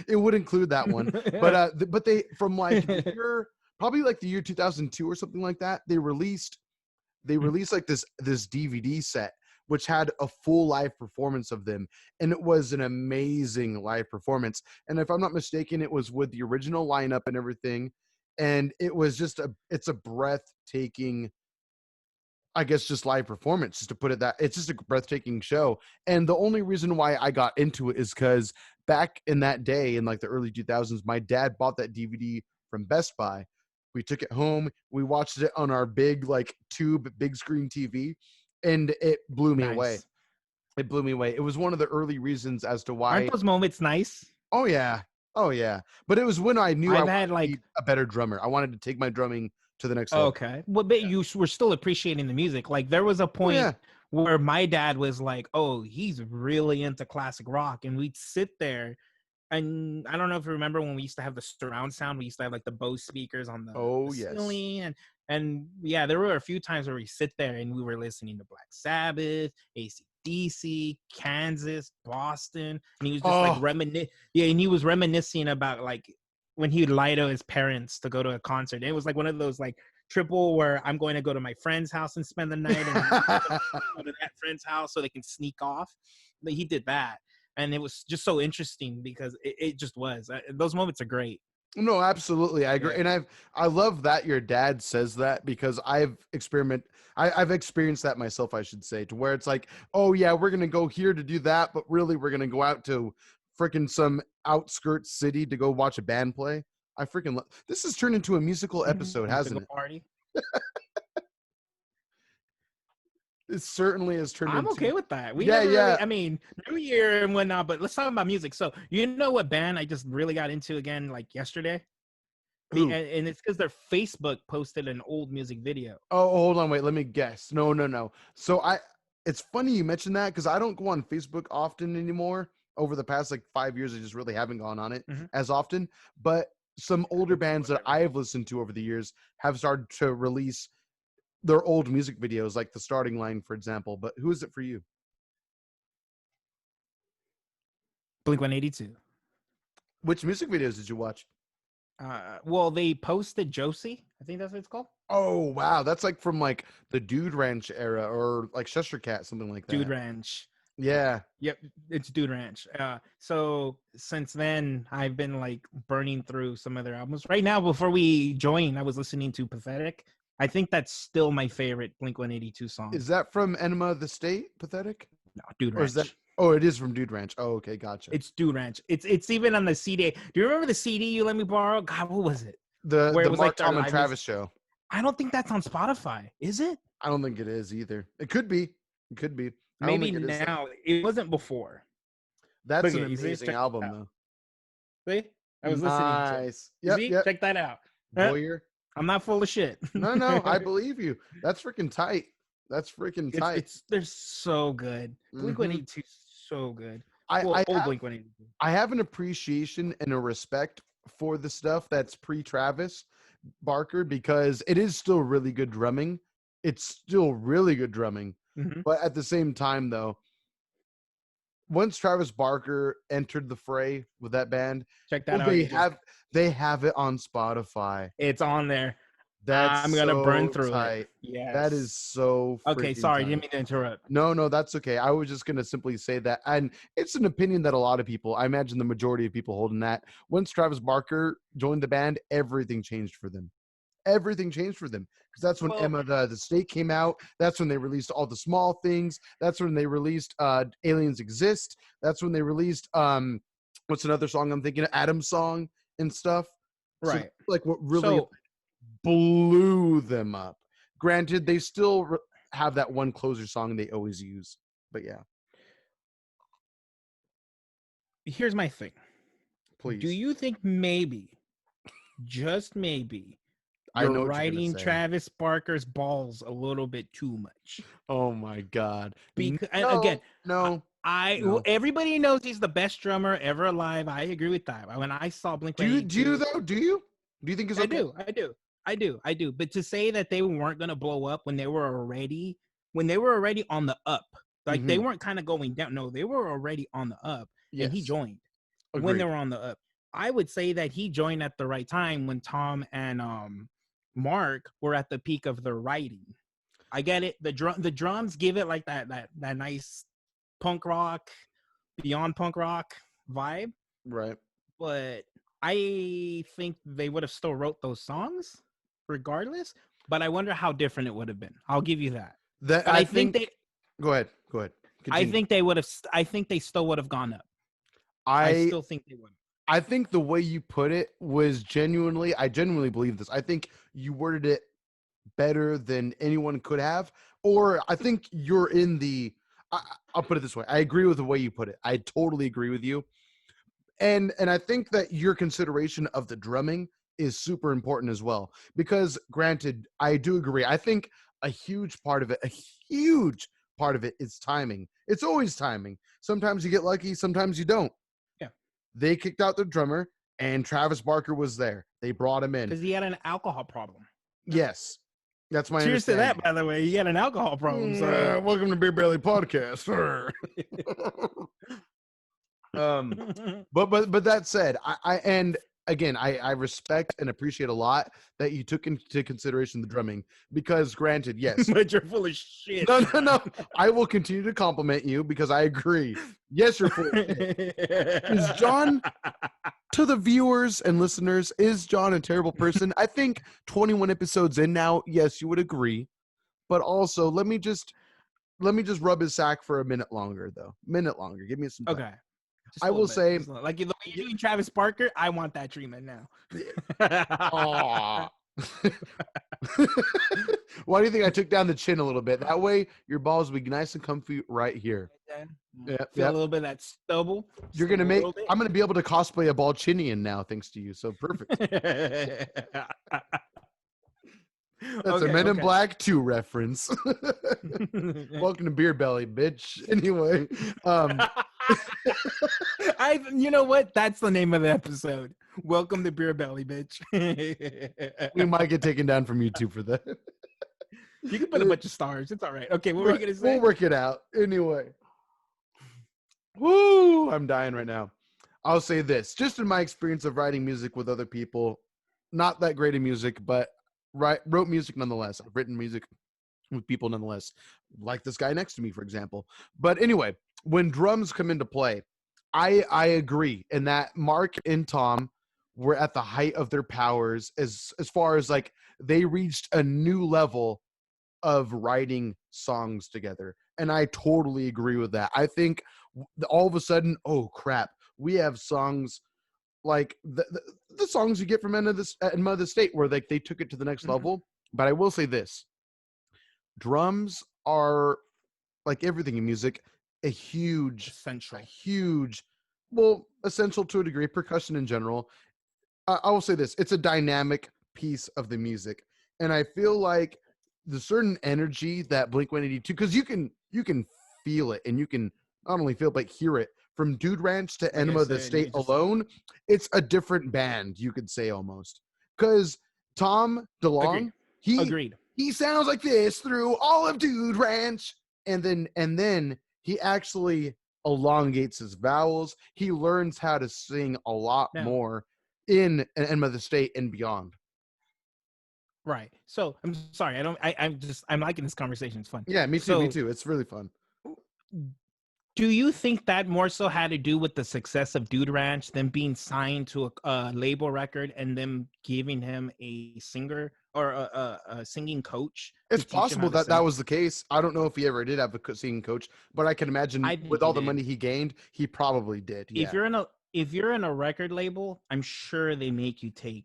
it would include that one. But they from like the year probably like the year 2002 or something like that. They released like this DVD set which had a full live performance of them, and it was an amazing live performance. And if I'm not mistaken, it was with the original lineup and everything, and it's a breathtaking, I guess, just live performance, just to put it that it's just a breathtaking show. And the only reason why I got into it is because back in that day, in like the early 2000s, my dad bought that DVD from Best Buy. We took it home. We watched it on our big like tube big screen TV, and it blew me away. Nice. It blew me away. It was one of the early reasons as to Aren't why. those moments nice? Oh yeah, oh yeah. But it was when I knew I I've wanted had to be like, a better drummer. I wanted to take my drumming to the next level. okay, well, but Yeah. you were still appreciating the music. Like there was a Oh point yeah. where my dad was like, "Oh, he's really into classic rock," and we'd sit there. And I don't know if you remember when we used to have the surround sound. We used to have like the Bose speakers on the Oh yes. ceiling, and yeah, there were a few times where we sit there and we were listening to Black Sabbath, AC/DC, Kansas, Boston, and he was just like Oh. Yeah, and he was reminiscing about like when he would lie to his parents to go to a concert. And it was like one of those like triple where I'm going to go to my friend's house and spend the night, and go to that friend's house so they can sneak off. But he did that, and it was just so interesting because it just was. Those moments are great. No, absolutely. I agree. Yeah. And I love that your dad says that because I've experienced that myself, I should say, to where it's like, oh yeah, we're gonna go here to do that, but really we're gonna go out to freaking some outskirts city to go watch a band play. I freaking love this has turned into a musical episode, To go hasn't it? party. It certainly has turned I'm into. okay with that. We Yeah, never really, yeah. I mean, New Year and whatnot, but let's talk about music. So, you know what band I just really got into again, like yesterday? Who? And it's because their Facebook posted an old music video. Oh, hold on, wait, let me guess. No, no, no. So it's funny you mentioned that because I don't go on Facebook often anymore. Over the past like 5 years, I just really haven't gone on it Mhm. as often. But some older bands that Whatever. I've listened to over the years have started to release their old music videos, like the Starting Line, for example. But who is it for you? Blink 182. Which music videos did you watch? Well, they posted Josie. I think that's what it's called. Oh wow, that's like from like the Dude Ranch era or like Cheshire Cat, something like Dude that. Ranch. Yeah. Yep, it's Dude Ranch. So since then, I've been like burning through some of their albums. Right now, before we joined, I was listening to Pathetic. I think that's still my favorite Blink 182 song. Is that from Enema of the State? Pathetic? No, Dude Or is that? Ranch. Oh, it is from Dude Ranch. Oh, okay, gotcha. It's Dude Ranch. It's even on the CD. Do you remember the CD you let me borrow? God, what was it? The Where it was Mark, like their Tom, and live Travis show. I don't think that's on Spotify. Is it? I don't think it is either. It could be. It could be. I don't Maybe think it is. now. It wasn't before. That's Look an at you see? amazing Check album, that out. though. See? I was listening to it. Nice. You Yep. see? Yep. Check that out. Voyeur. I'm not full of shit. No, I believe you. That's freaking tight. That's freaking tight. They're so good. Blink Mhm. 182 so good. I Well, old have, Blink 182. I have an appreciation and a respect for the stuff that's pre-Travis Barker because it is still really good drumming. It's still really good drumming. Mm-hmm. But at the same time, though, once Travis Barker entered the fray with that band, Check that out. they have it on Spotify. It's on there. That's I'm gonna burn so through tight. it. Yes. That is so okay. freaking Sorry, tight. didn't mean to interrupt. No, that's okay. I was just gonna simply say that, and it's an opinion that a lot of people, I imagine the majority of people holding that. Once Travis Barker joined the band, everything changed for them. Everything changed for them because that's when Emma the State came out. That's when they released All the Small Things. That's when they released Aliens Exist. That's when they released what's another song I'm thinking of? Adam's Song and stuff. Right. So, like what really blew them up. Granted, they still have that one closer song they always use, but yeah. Here's my thing. Please. Do you think maybe, just maybe, I know you're what riding Travis Barker's balls a little bit too much? Oh my God! Because no. Everybody knows he's the best drummer ever alive. I agree with that. When I saw Blink, do you though? Do you think it's okay? I do. But to say that they weren't gonna blow up when they were already on the up, like they weren't kind of going down. No, they were already on the up, and he joined when they were on the up. I would say that he joined at the right time when Tom and Mark were at the peak of their writing. I get it. The drums give it like that nice punk rock, beyond punk rock vibe. Right. But I think they would have still wrote those songs regardless. But I wonder how different it would have been. I'll give you that. I think they. Go ahead. Continue. I think they would have. I think they still would have gone up. I still think they would. I think the way you put it was I genuinely believe this. I think you worded it better than anyone could have. Or I think you're in the, I'll put it this way. I agree with the way you put it. I totally agree with you. And I think that your consideration of the drumming is super important as well. Because granted, I do agree. I think a huge part of it is timing. It's always timing. Sometimes you get lucky, sometimes you don't. They kicked out the drummer, and Travis Barker was there. They brought him in because he had an alcohol problem. Yes, that's my. Cheers to that, by the way. He had an alcohol problem. So. Welcome to Beer Belly Podcast. But that said, I respect and appreciate a lot that you took into consideration the drumming because, granted, yes, but you're full of shit. No. I will continue to compliment you because I agree. Yes, you're full of shit. Is John, to the viewers and listeners, is John a terrible person? I think 21 episodes in now, yes, you would agree. But also, let me just rub his sack for a minute longer, though. Give me some time. Okay. I will say, like the way you're doing Travis Barker, I want that treatment now. Why do you think I took down the chin a little bit? That way, your balls will be nice and comfy right here. Feel a little bit of that stubble. I'm gonna be able to cosplay a Balchinian now, thanks to you. So perfect. That's a Men in Black 2 reference. Welcome to Beer Belly, bitch. Anyway, you know what? That's the name of the episode. Welcome to Beer Belly, bitch. We might get taken down from YouTube for that. You can put a bunch of stars. It's all right. Okay, what were you gonna say? We'll work it out. Anyway. Woo! I'm dying right now. I'll say this. Just in my experience of writing music with other people, not that great in music, but wrote music nonetheless. I've written music with people nonetheless, like this guy next to me, for example. But anyway, when drums come into play, I agree in that Mark and Tom were at the height of their powers as far as like they reached a new level of writing songs together. And I totally agree with that. I think all of a sudden, oh crap, we have songs like the songs you get from Enema of the State where like they took it to the next level. But I will say this: drums are, like everything in music, essential. Well, essential to a degree. Percussion in general. I will say this: it's a dynamic piece of the music, and I feel like the certain energy that Blink-182, because you can feel it, and you can not only feel it, but hear it from Dude Ranch to Enema of the State alone. It's a different band, you could say, almost, because Tom DeLonge, Agreed. he sounds like this through all of Dude Ranch, and then he actually elongates his vowels. He learns how to sing a lot more in Enema of the State and beyond. Right. So I'm sorry. I'm liking this conversation. It's fun. Yeah, me too. Me too. It's really fun. Do you think that more so had to do with the success of Dude Ranch, them being signed to a label record, and them giving him a singer or a singing coach? It's possible that was the case. I don't know if he ever did have a singing coach, but I can imagine with all the money he gained, he probably did. Yeah. If you're in a record label, I'm sure they make you take,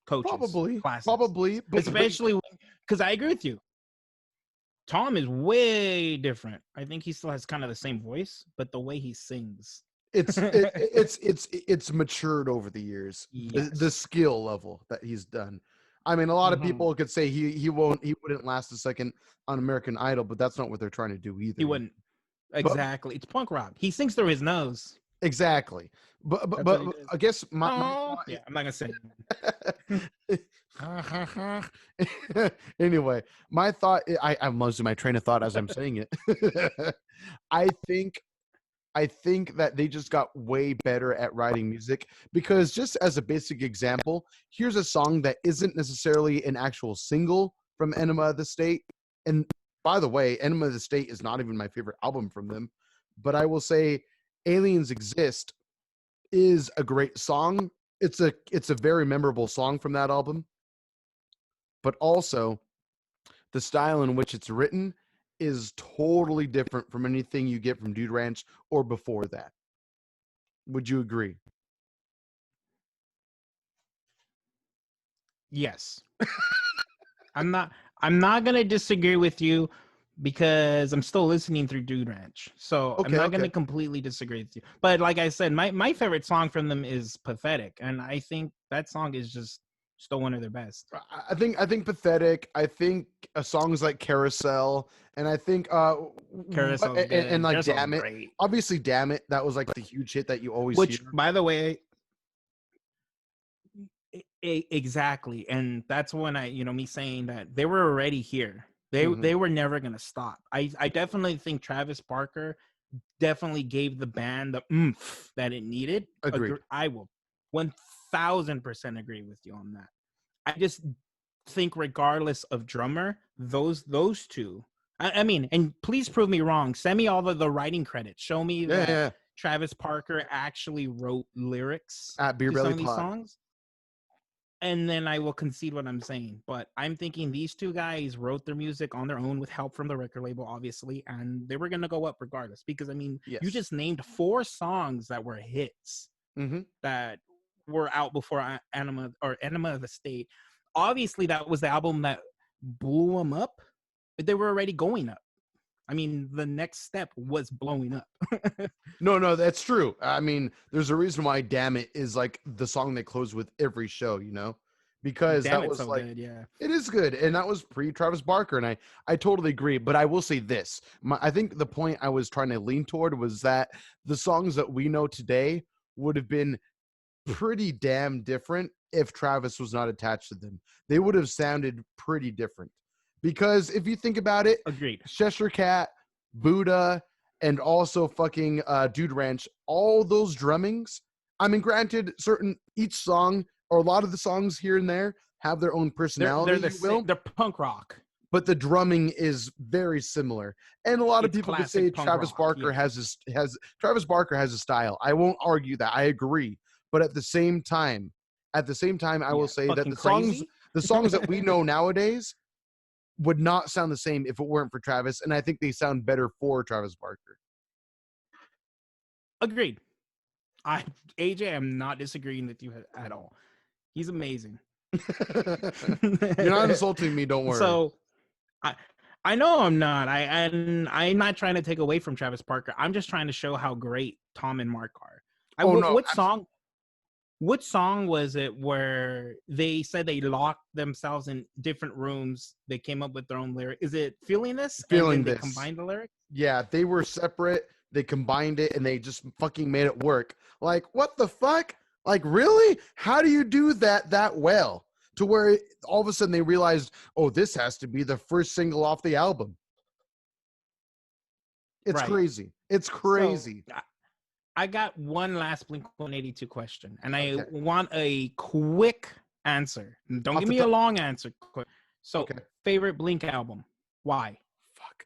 coaches, classes. Probably, especially because I agree with you. Tom is way different. I think he still has kind of the same voice, but the way he sings, it's matured over the years. Yes. The skill level that he's done. I mean, a lot of people could say he wouldn't last a second on American Idol, but that's not what they're trying to do either. He wouldn't. Exactly. It's punk rock. He sings through his nose. Exactly. But I guess I'm not gonna say it. Anyway, my thought, I'm losing my train of thought as I'm saying it. I think that they just got way better at writing music, because just as a basic example, here's a song that isn't necessarily an actual single from Enema of the State. And by the way, Enema of the State is not even my favorite album from them, but I will say Aliens Exist is a great song. It's a very memorable song from that album, but also the style in which it's written is totally different from anything you get from Dude Ranch or before that. Would you agree? Yes. I'm not going to disagree with you, because I'm still listening through Dude Ranch. So I'm not going to completely disagree with you. But like I said, my favorite song from them is Pathetic. And I think that song is just still one of their best. I think Pathetic. I think songs like Carousel, and I think Carousel and like Carousel's Damn It. Great. Obviously, Damn It. That was like the huge hit that you always Which, hear. by the way, exactly. And that's when me saying that they were already here. They were never going to stop. I definitely think Travis Barker definitely gave the band the oomph that it needed. Agreed. I will 1000% agree with you on that. I just think regardless of drummer, those two, I mean, and please prove me wrong. Send me all the writing credits. Show me that Travis Barker actually wrote lyrics at Beer to Belly some of these Pod. songs. And then I will concede what I'm saying. But I'm thinking these two guys wrote their music on their own with help from the record label, obviously, and they were going to go up regardless. Because, I mean, you just named 4 songs that were hits that were out before Enema of the State. Obviously, that was the album that blew them up, but they were already going up. I mean, the next step was blowing up. No, that's true. I mean, there's a reason why Damn It is like the song they close with every show, because Damn, that was so like, good, yeah. It is good. And that was pre-Travis Barker. And I totally agree. But I will say this. I think the point I was trying to lean toward was that the songs that we know today would have been pretty damn different if Travis was not attached to them. They would have sounded pretty different. Because if you think about it, Agreed. Cheshire Cat, Buddha, and also fucking Dude Ranch, all those drummings, I mean, granted, each song or a lot of the songs here and there have their own personality, they're punk rock. But the drumming is very similar. And a lot of people could say Travis Barker has a style. I won't argue that. I agree. But at the same time, I will say that the songs that we know nowadays would not sound the same if it weren't for Travis, and I think they sound better for Travis Barker. Agreed. AJ, I'm not disagreeing with you at all. He's amazing. You're not insulting me, don't worry. So I know I'm not. I'm not trying to take away from Travis Barker. I'm just trying to show how great Tom and Mark are. What song was it where they said they locked themselves in different rooms? They came up with their own lyric. Is it Feeling This? Feeling They This. combined the lyrics? Yeah, they were separate. They combined it and they just fucking made it work. Like, what the fuck? Like, really? How do you do that well? To where all of a sudden they realized, oh, this has to be the first single off the album. It's crazy. It's crazy. So, I got one last Blink-182 question, and I want a quick answer. Don't give me a long answer. So, favorite Blink album? Why? Fuck.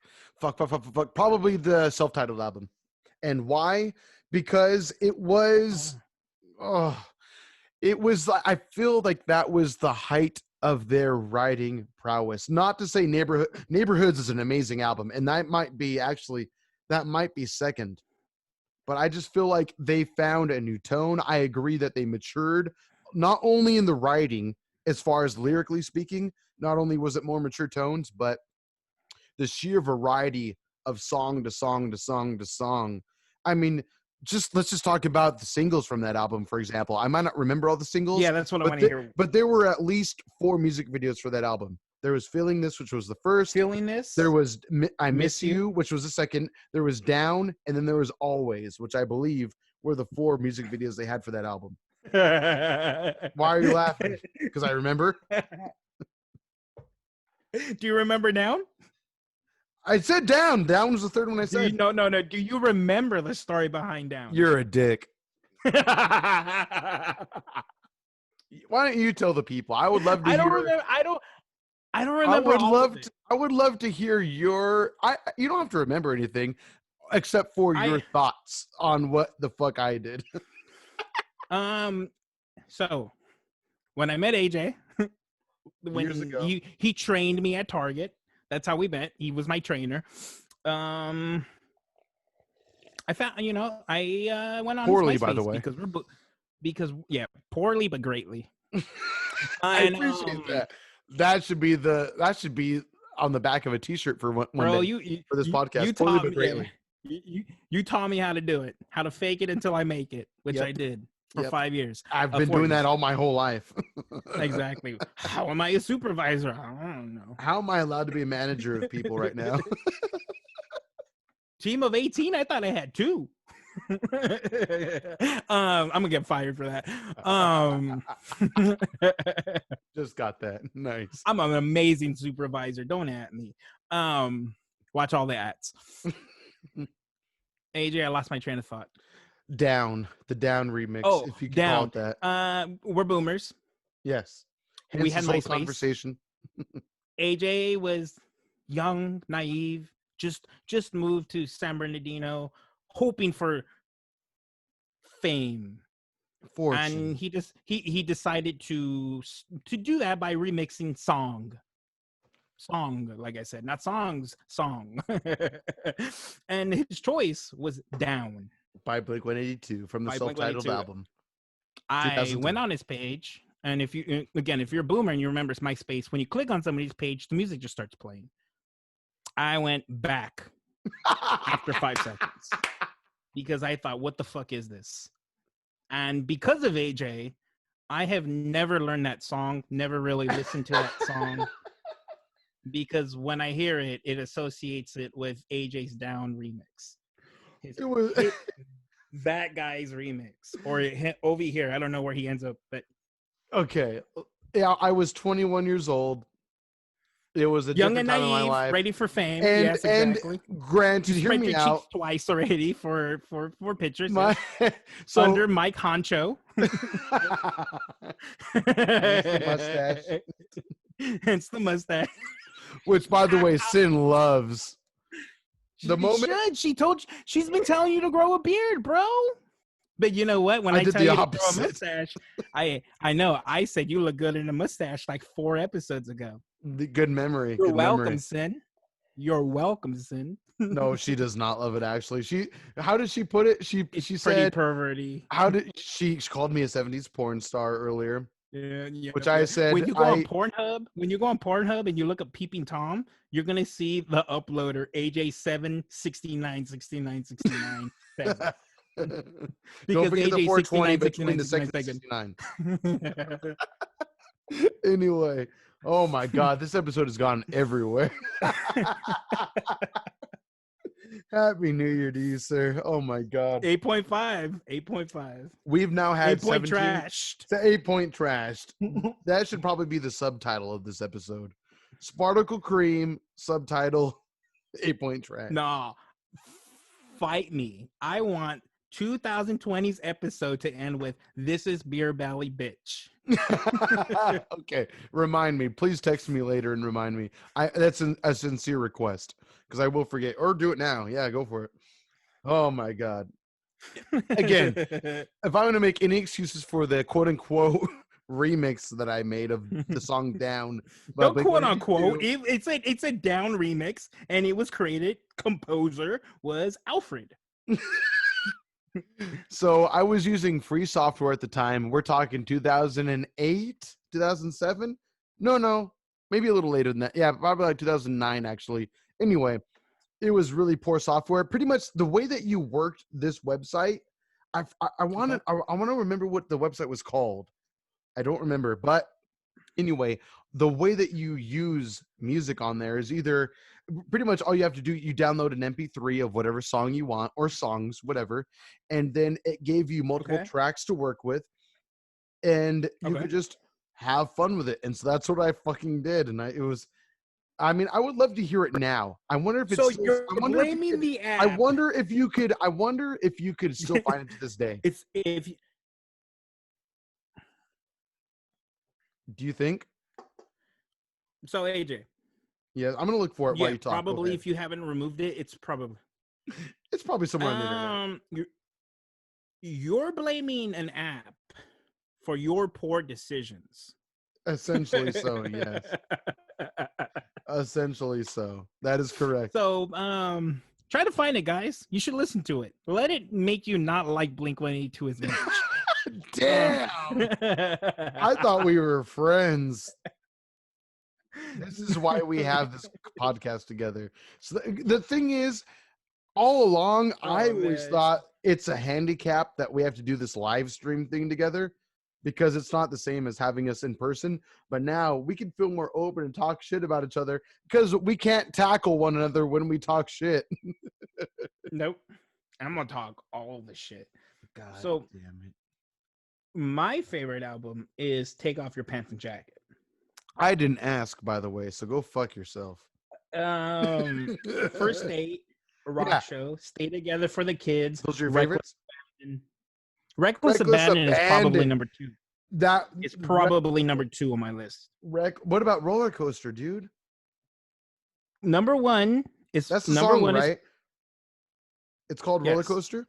Probably the self-titled album. And why? Because it was, I feel like that was the height of their writing prowess. Not to say Neighborhoods is an amazing album, and that might be second. But I just feel like they found a new tone. I agree that they matured, not only in the writing, as far as lyrically speaking, not only was it more mature tones, but the sheer variety of song to song to song to song. I mean, let's just talk about the singles from that album, for example. I might not remember all the singles. Yeah, that's what I want to hear. But there were at least 4 music videos for that album. There was Feeling This, which was the first. Feeling This. There was I Miss You, which was the second. There was Down, and then there was Always, which I believe were the 4 music videos they had for that album. Why are you laughing? Because I remember. Do you remember Down? I said Down. Down was the third one I said. No. Do you remember the story behind Down? You're a dick. Why don't you tell the people? I would love to hear. I don't remember. I would love to hear your. You don't have to remember anything, except for your thoughts on what the fuck I did. So when I met AJ, years ago, he trained me at Target. That's how we met. He was my trainer. I found, I went on poorly, by the way, poorly but greatly. I appreciate that. That should be on the back of a T-shirt for one day, for this podcast. Poorly but greatly. You taught me how to do it, how to fake it until I make it, which I did for 5 years. I've been doing that all my whole life. Exactly. How am I a supervisor? I don't know. How am I allowed to be a manager of people right now? Team of 18? I thought I had 2. I'm gonna get fired for that. Just got that. Nice. I'm an amazing supervisor. Don't at me. Watch all the ads. AJ, I lost my train of thought. The Down remix, if you can call it that. We're boomers. Yes. We had MySpace. Conversation. AJ was young, naive, just moved to San Bernardino, hoping for fame. Fortune. And he decided to do that by remixing song, like I said, not songs, song. And his choice was Down by Blink-182 from the self-titled album. I went on his page, and if you're a boomer and you remember MySpace, when you click on somebody's page, the music just starts playing. I went back after 5 seconds because I thought, what the fuck is this? And because of AJ, I have never learned that song, never really listened to that song, because when I hear it, it associates it with AJ's Down remix. That guy's remix, or over here. I don't know where he ends up, but okay. Yeah, I was 21 years old. It was a young and naive, time in my life, ready for fame. And, yes, exactly. And granted, hear me out. Twice already for pictures. So under Mike Honcho. Hence the mustache. Which, by the way, Sin loves. She's been telling you to grow a beard, bro. But you know what? When I tell you to grow a mustache, I know. I said you look good in a mustache like 4 episodes ago. The good memory. You're Good welcome, memory. Sin. You're welcome, Sin. No, she does not love it. Actually, how did she put it? She It's pretty said, perverty. how did she called me a 70s porn star earlier, Yeah. which I said when you go on Pornhub and you look up Peeping Tom, you're gonna see the uploader AJ7696969 Don't because forget the AJ 420 69 between 69 the 69 second second. 69. Anyway, oh my god, this episode has gone everywhere. Happy New Year to you, sir. Oh my god. 8.5. We've now had 8-point 17 trashed. 8-point trashed. That should probably be the subtitle of this episode. Sparticle Cream, subtitle 8-point trash. Nah, fight me. I want 2020's episode to end with "This is Beer Belly, bitch." Okay, remind me. Please text me later and remind me. That's a sincere request because I will forget, or do it now. Yeah, go for it. Oh my god. Again, if I'm going to make any excuses for the quote unquote remix that I made of the song Down, don't quote unquote. It's a down remix, and it was created. Composer was Alfred. So I was using free software at the time. We're talking 2008, 2007. No, maybe a little later than that. Yeah, probably like 2009 actually. Anyway, it was really poor software. Pretty much the way that you worked this website. I want to remember what the website was called. I don't remember, but anyway, the way that you use music on there is either pretty much all you have to do. You download an MP3 of whatever song you want or songs, whatever, and then it gave you multiple tracks to work with, and you could just have fun with it. And so that's what I fucking did. And I would love to hear it now. I wonder if it's. So still, you're blaming the app. I wonder if you could still find it to this day. It's if. Do you think? So AJ. Yeah, I'm gonna look for it while you talk. Probably if you haven't removed it, it's probably somewhere on the internet. You're blaming an app for your poor decisions. Essentially so, yes. Essentially so. That is correct. So try to find it, guys. You should listen to it. Let it make you not like Blink-182 as much. Damn. I thought we were friends. This is why we have this podcast together. So the thing is, all along, I always thought it's a handicap that we have to do this live stream thing together because it's not the same as having us in person. But now we can feel more open and talk shit about each other because we can't tackle one another when we talk shit. Nope. I'm going to talk all the shit. God so, damn it. My favorite album is Take Off Your Pants and Jacket. I didn't ask, by the way, so go fuck yourself. First Date, Rock Show, Stay Together for the Kids. Those are your favorites? Reckless Abandon is probably number 2. That is probably number 2 on my list. What about Roller Coaster, dude? Number 1 is that's the number song, 1, right? It's called Roller Coaster.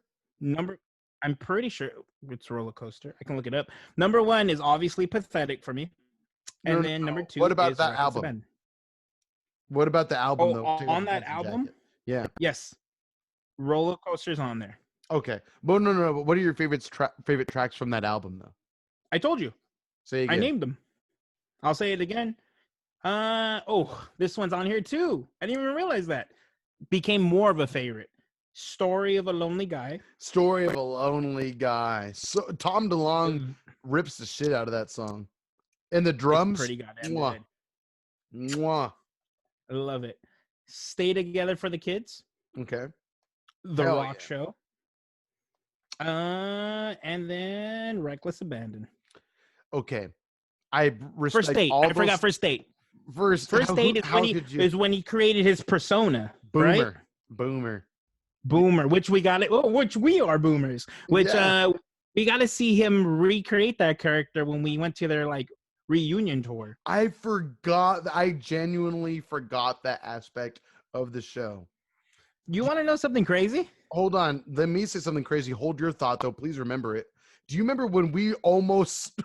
I'm pretty sure it's Roller Coaster. I can look it up. Number 1 is obviously Pathetic for me. And then number 2. What about that Reckless album? Abandon. What about the album though? On that album? Yeah. Yes. Roller Coaster's on there. Okay. But no. What are your favorite tracks from that album though? I told you. Say again. I named them. I'll say it again. This one's on here too. I didn't even realize that. Became more of a favorite. Story of a Lonely Guy. Story of a Lonely Guy. So Tom DeLonge rips the shit out of that song. And the drums. It's pretty goddamn mwah, good. Mwah. I love it. Stay Together for the Kids. Okay. The Rock Show. And then Reckless Abandon. Okay. I respect First Date. I forgot First Date. First Date is when he created his persona. Boomer. Right? Boomer, which we got it. Which we are boomers. Which we got to see him recreate that character when we went to their reunion tour. I genuinely forgot that aspect of the show. You want to know something crazy? Hold on. Let me say something crazy. Hold your thought, though. Please remember it. Do you remember when we almost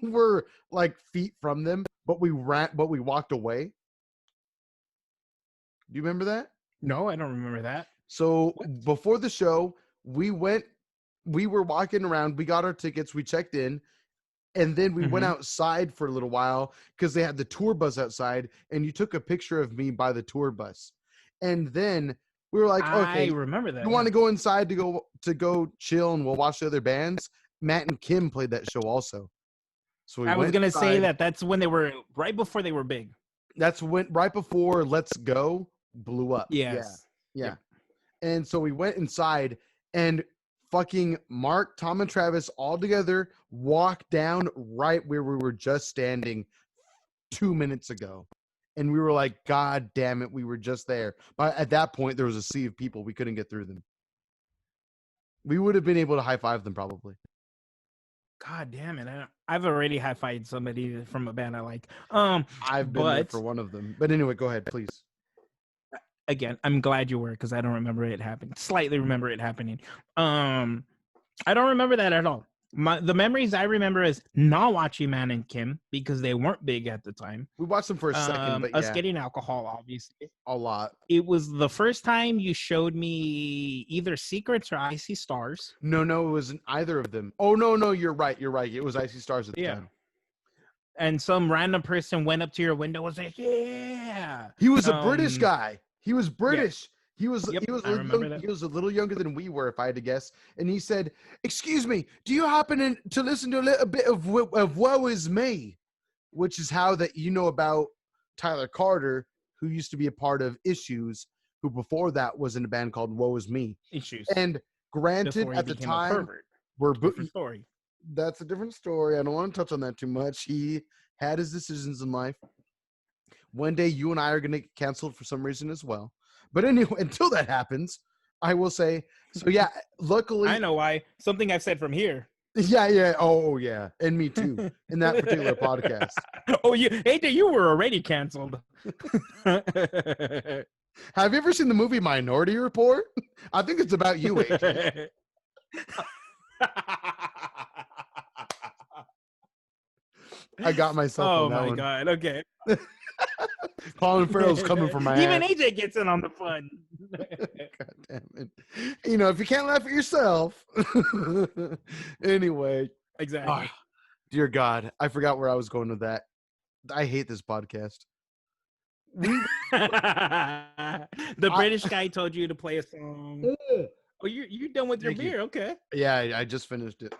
were feet from them, but we walked away. Do you remember that? No, I don't remember that. So before the show, we were walking around, we got our tickets, we checked in, and then we went outside for a little while because they had the tour bus outside, and you took a picture of me by the tour bus. And then we were like, okay, I remember that. You want to go inside to go chill and we'll watch the other bands? Matt and Kim played that show also. So I was going to say that's when they were right before they were big. That's when right before Let's Go blew up. Yes. Yeah. Yep. And so we went inside and fucking Mark, Tom, and Travis all together walked down right where we were just standing 2 minutes ago. And we were like, God damn it, we were just there. But at that point, there was a sea of people. We couldn't get through them. We would have been able to high-five them probably. God damn it. I've already high-fived somebody from a band I like. I've been there for one of them. But anyway, go ahead, please. Again, I'm glad you were because I don't remember it happening. Slightly remember it happening. I don't remember that at all. The memories I remember is not watching Man and Kim because they weren't big at the time. We watched them for a second, but us getting alcohol, obviously. A lot. It was the first time you showed me either Secrets or Icy Stars. No, it wasn't either of them. Oh, no, you're right. It was Icy Stars at the time. And some random person went up to your window and was like, yeah. He was a British guy. He was British. Yeah. He was a little younger than we were, if I had to guess. And he said, "Excuse me, do you happen to listen to a little bit of Woe Is Me?" Which is how that you know about Tyler Carter, who used to be a part of Issues, who before that was in a band called Woe Is Me. Issues. And granted, at the time, different story. That's a different story. I don't want to touch on that too much. He had his decisions in life. One day, you and I are going to get canceled for some reason as well. But anyway, until that happens, I will say, so yeah, luckily. I know why. Something I've said from here. Yeah. Oh, yeah. And me too, in that particular podcast. Oh, AJ, you were already canceled. Have you ever seen the movie Minority Report? I think it's about you, AJ. I got myself on that one. Oh, my God. Okay. Colin Farrell's coming for my Even ass. AJ gets in on the fun. God damn it. If you can't laugh at yourself. Anyway. Exactly. Dear God, I forgot where I was going with that. I hate this podcast. The British guy told you to play a song. Oh, you're done with your beer. Okay. Yeah, I just finished it.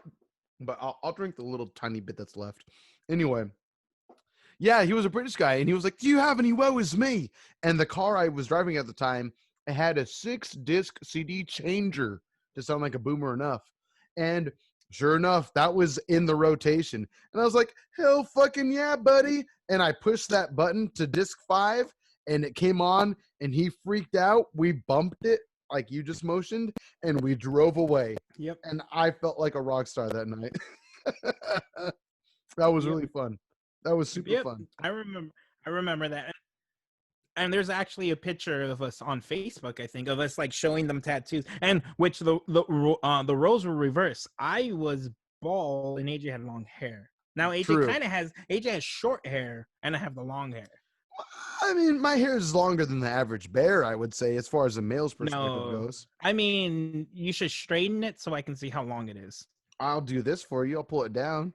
But I'll drink the little tiny bit that's left. Anyway. Yeah, he was a British guy, and he was like, "Do you have any Woe Is Me?" And the car I was driving at the time, it had a 6-disc CD changer to sound like a Boomer Enough. And sure enough, that was in the rotation. And I was like, hell fucking yeah, buddy. And I pushed that button to disc 5, and it came on, and he freaked out. We bumped it like you just motioned, and we drove away. Yep. And I felt like a rock star that night. That was really fun. That was super fun. I remember that. And there's actually a picture of us on Facebook, I think, of us like showing them tattoos, and which the roles were reversed. I was bald and AJ had long hair. Now AJ has short hair, and I have the long hair. I mean, my hair is longer than the average bear, I would say, as far as a male's perspective goes. I mean, you should straighten it so I can see how long it is. I'll do this for you. I'll pull it down.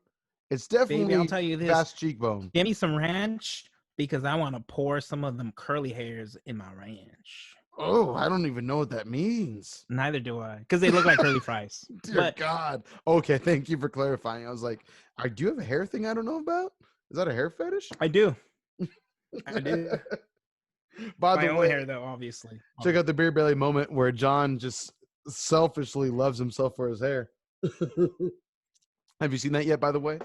It's definitely, Baby, I'll tell you this. Fast cheekbone. Give me some ranch because I want to pour some of them curly hairs in my ranch. Oh, I don't even know what that means. Neither do I, because they look like curly fries. Dear God. Okay, thank you for clarifying. I was like, do you have a hair thing I don't know about? Is that a hair fetish? I do. I do. By the way, hair, though, obviously. Check out the Beer Belly moment where John just selfishly loves himself for his hair. Have you seen that yet, by the way?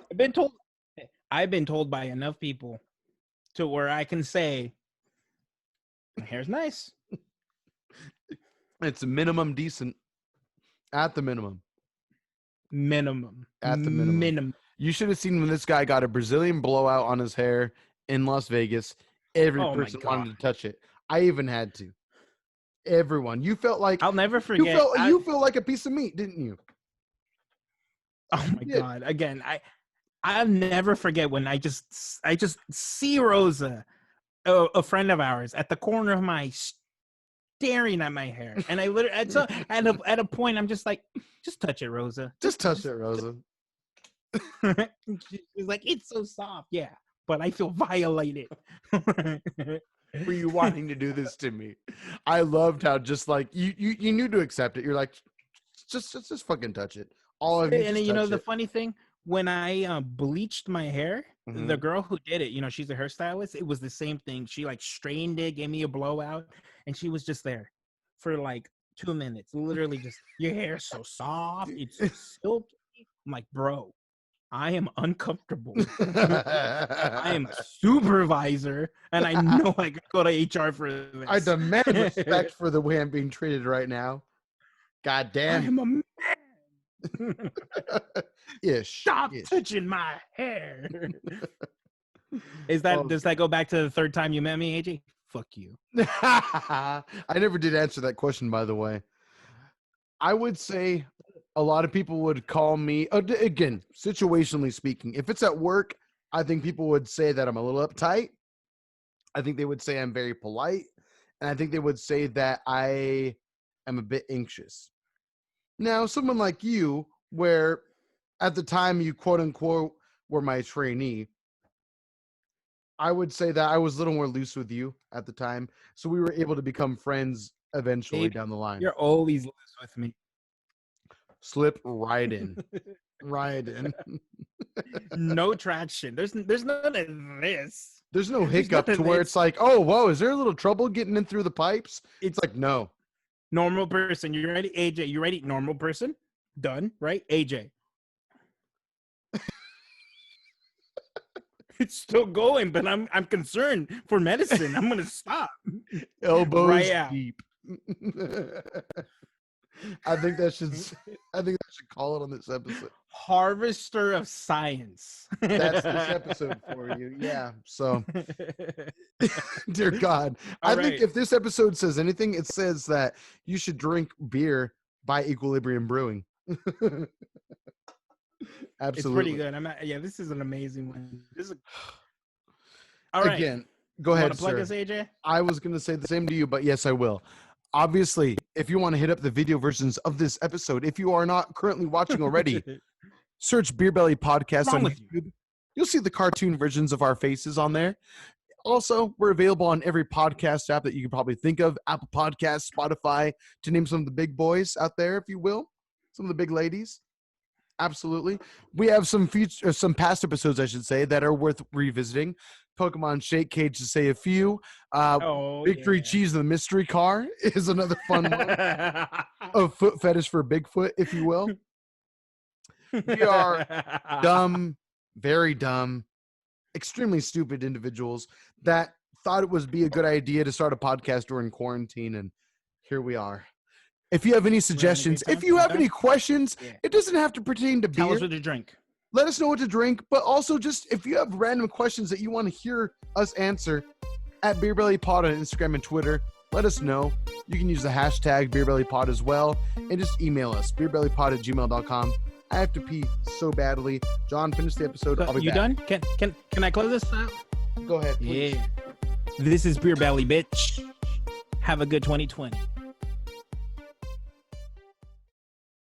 I've been told by enough people to where I can say, my hair's nice. It's minimum decent. At the minimum. At the minimum. You should have seen when this guy got a Brazilian blowout on his hair in Las Vegas. Every person wanted to touch it. I even had to. Everyone. You felt like... I'll never forget. You felt like a piece of meat, didn't you? Oh, my God. Again, I'll never forget when I just see Rosa, a friend of ours, at the corner of my staring at my hair, and I literally at a point I'm just like, just touch it, Rosa. Just touch it, Rosa. She's like, it's so soft, yeah, but I feel violated. For you wanting to do this to me. I loved how just like you knew to accept it. You're like, just fucking touch it. All of you. And you know the funny thing, when I bleached my hair, the girl who did it, you know, she's a hairstylist. It was the same thing. She like strained it, gave me a blowout, and she was just there for like 2 minutes. Literally, just your hair's so soft, it's so silky. I'm like, bro, I am uncomfortable. I am a supervisor, and I know I could go to HR for this. I demand respect for the way I'm being treated right now. God damn. I am a man. Stop Ish. touching my hair. Does that go back to the third time you met me, AJ? Fuck you. I never did answer that question, by the way. I would say a lot of people would call me, again, situationally speaking, if it's at work, I think people would say that I'm a little uptight. I think they would say I'm very polite. And I think they would say that I am a bit anxious. Now, someone like you, where at the time you quote unquote were my trainee, I would say that I was a little more loose with you at the time. So we were able to become friends eventually down the line. You're always loose with me. Slip right in. Right in. No traction. There's none of this. There's no hiccup to where it's like, oh, whoa, is there a little trouble getting in through the pipes? It's like, no. Normal person. You ready? AJ, you ready? Normal person. Done, right? AJ. It's still going, but I'm concerned for medicine. I'm gonna stop. Elbows right deep. I think that should call it on this episode. Harvester of science. That's this episode for you. Yeah. So, dear God, I think if this episode says anything, it says that you should drink beer by Equilibrium Brewing. Absolutely. It's pretty good. This is an amazing one. All right. Again, go ahead, sir. Plug us, AJ? I was going to say the same to you, but yes, I will. Obviously, if you want to hit up the video versions of this episode, if you are not currently watching already, search Beer Belly Podcast on YouTube. You'll see the cartoon versions of our faces on there. Also, we're available on every podcast app that you can probably think of. Apple Podcasts, Spotify, to name some of the big boys out there, if you will. Some of the big ladies. Absolutely. We have some past episodes, I should say, that are worth revisiting. Pokemon Shake Cage, to say a few. Victory Cheese, the Mystery Car is another fun one. A foot fetish for Bigfoot, if you will. We are dumb, very dumb, extremely stupid individuals that thought it would be a good idea to start a podcast during quarantine, and here we are. If you have any suggestions, if you have any questions, it doesn't have to pertain to beer. Tell us what to drink. Let us know what to drink, but also just if you have random questions that you want to hear us answer, at BeerBellyPod on Instagram and Twitter, let us know. You can use the hashtag BeerBellyPod as well, and just email us, beerbellypod@gmail.com. I have to pee so badly. John, finish the episode. I'll be back. Done? Can I close this out? Go ahead, please. Yeah. This is Beer Belly, bitch. Have a good 2020.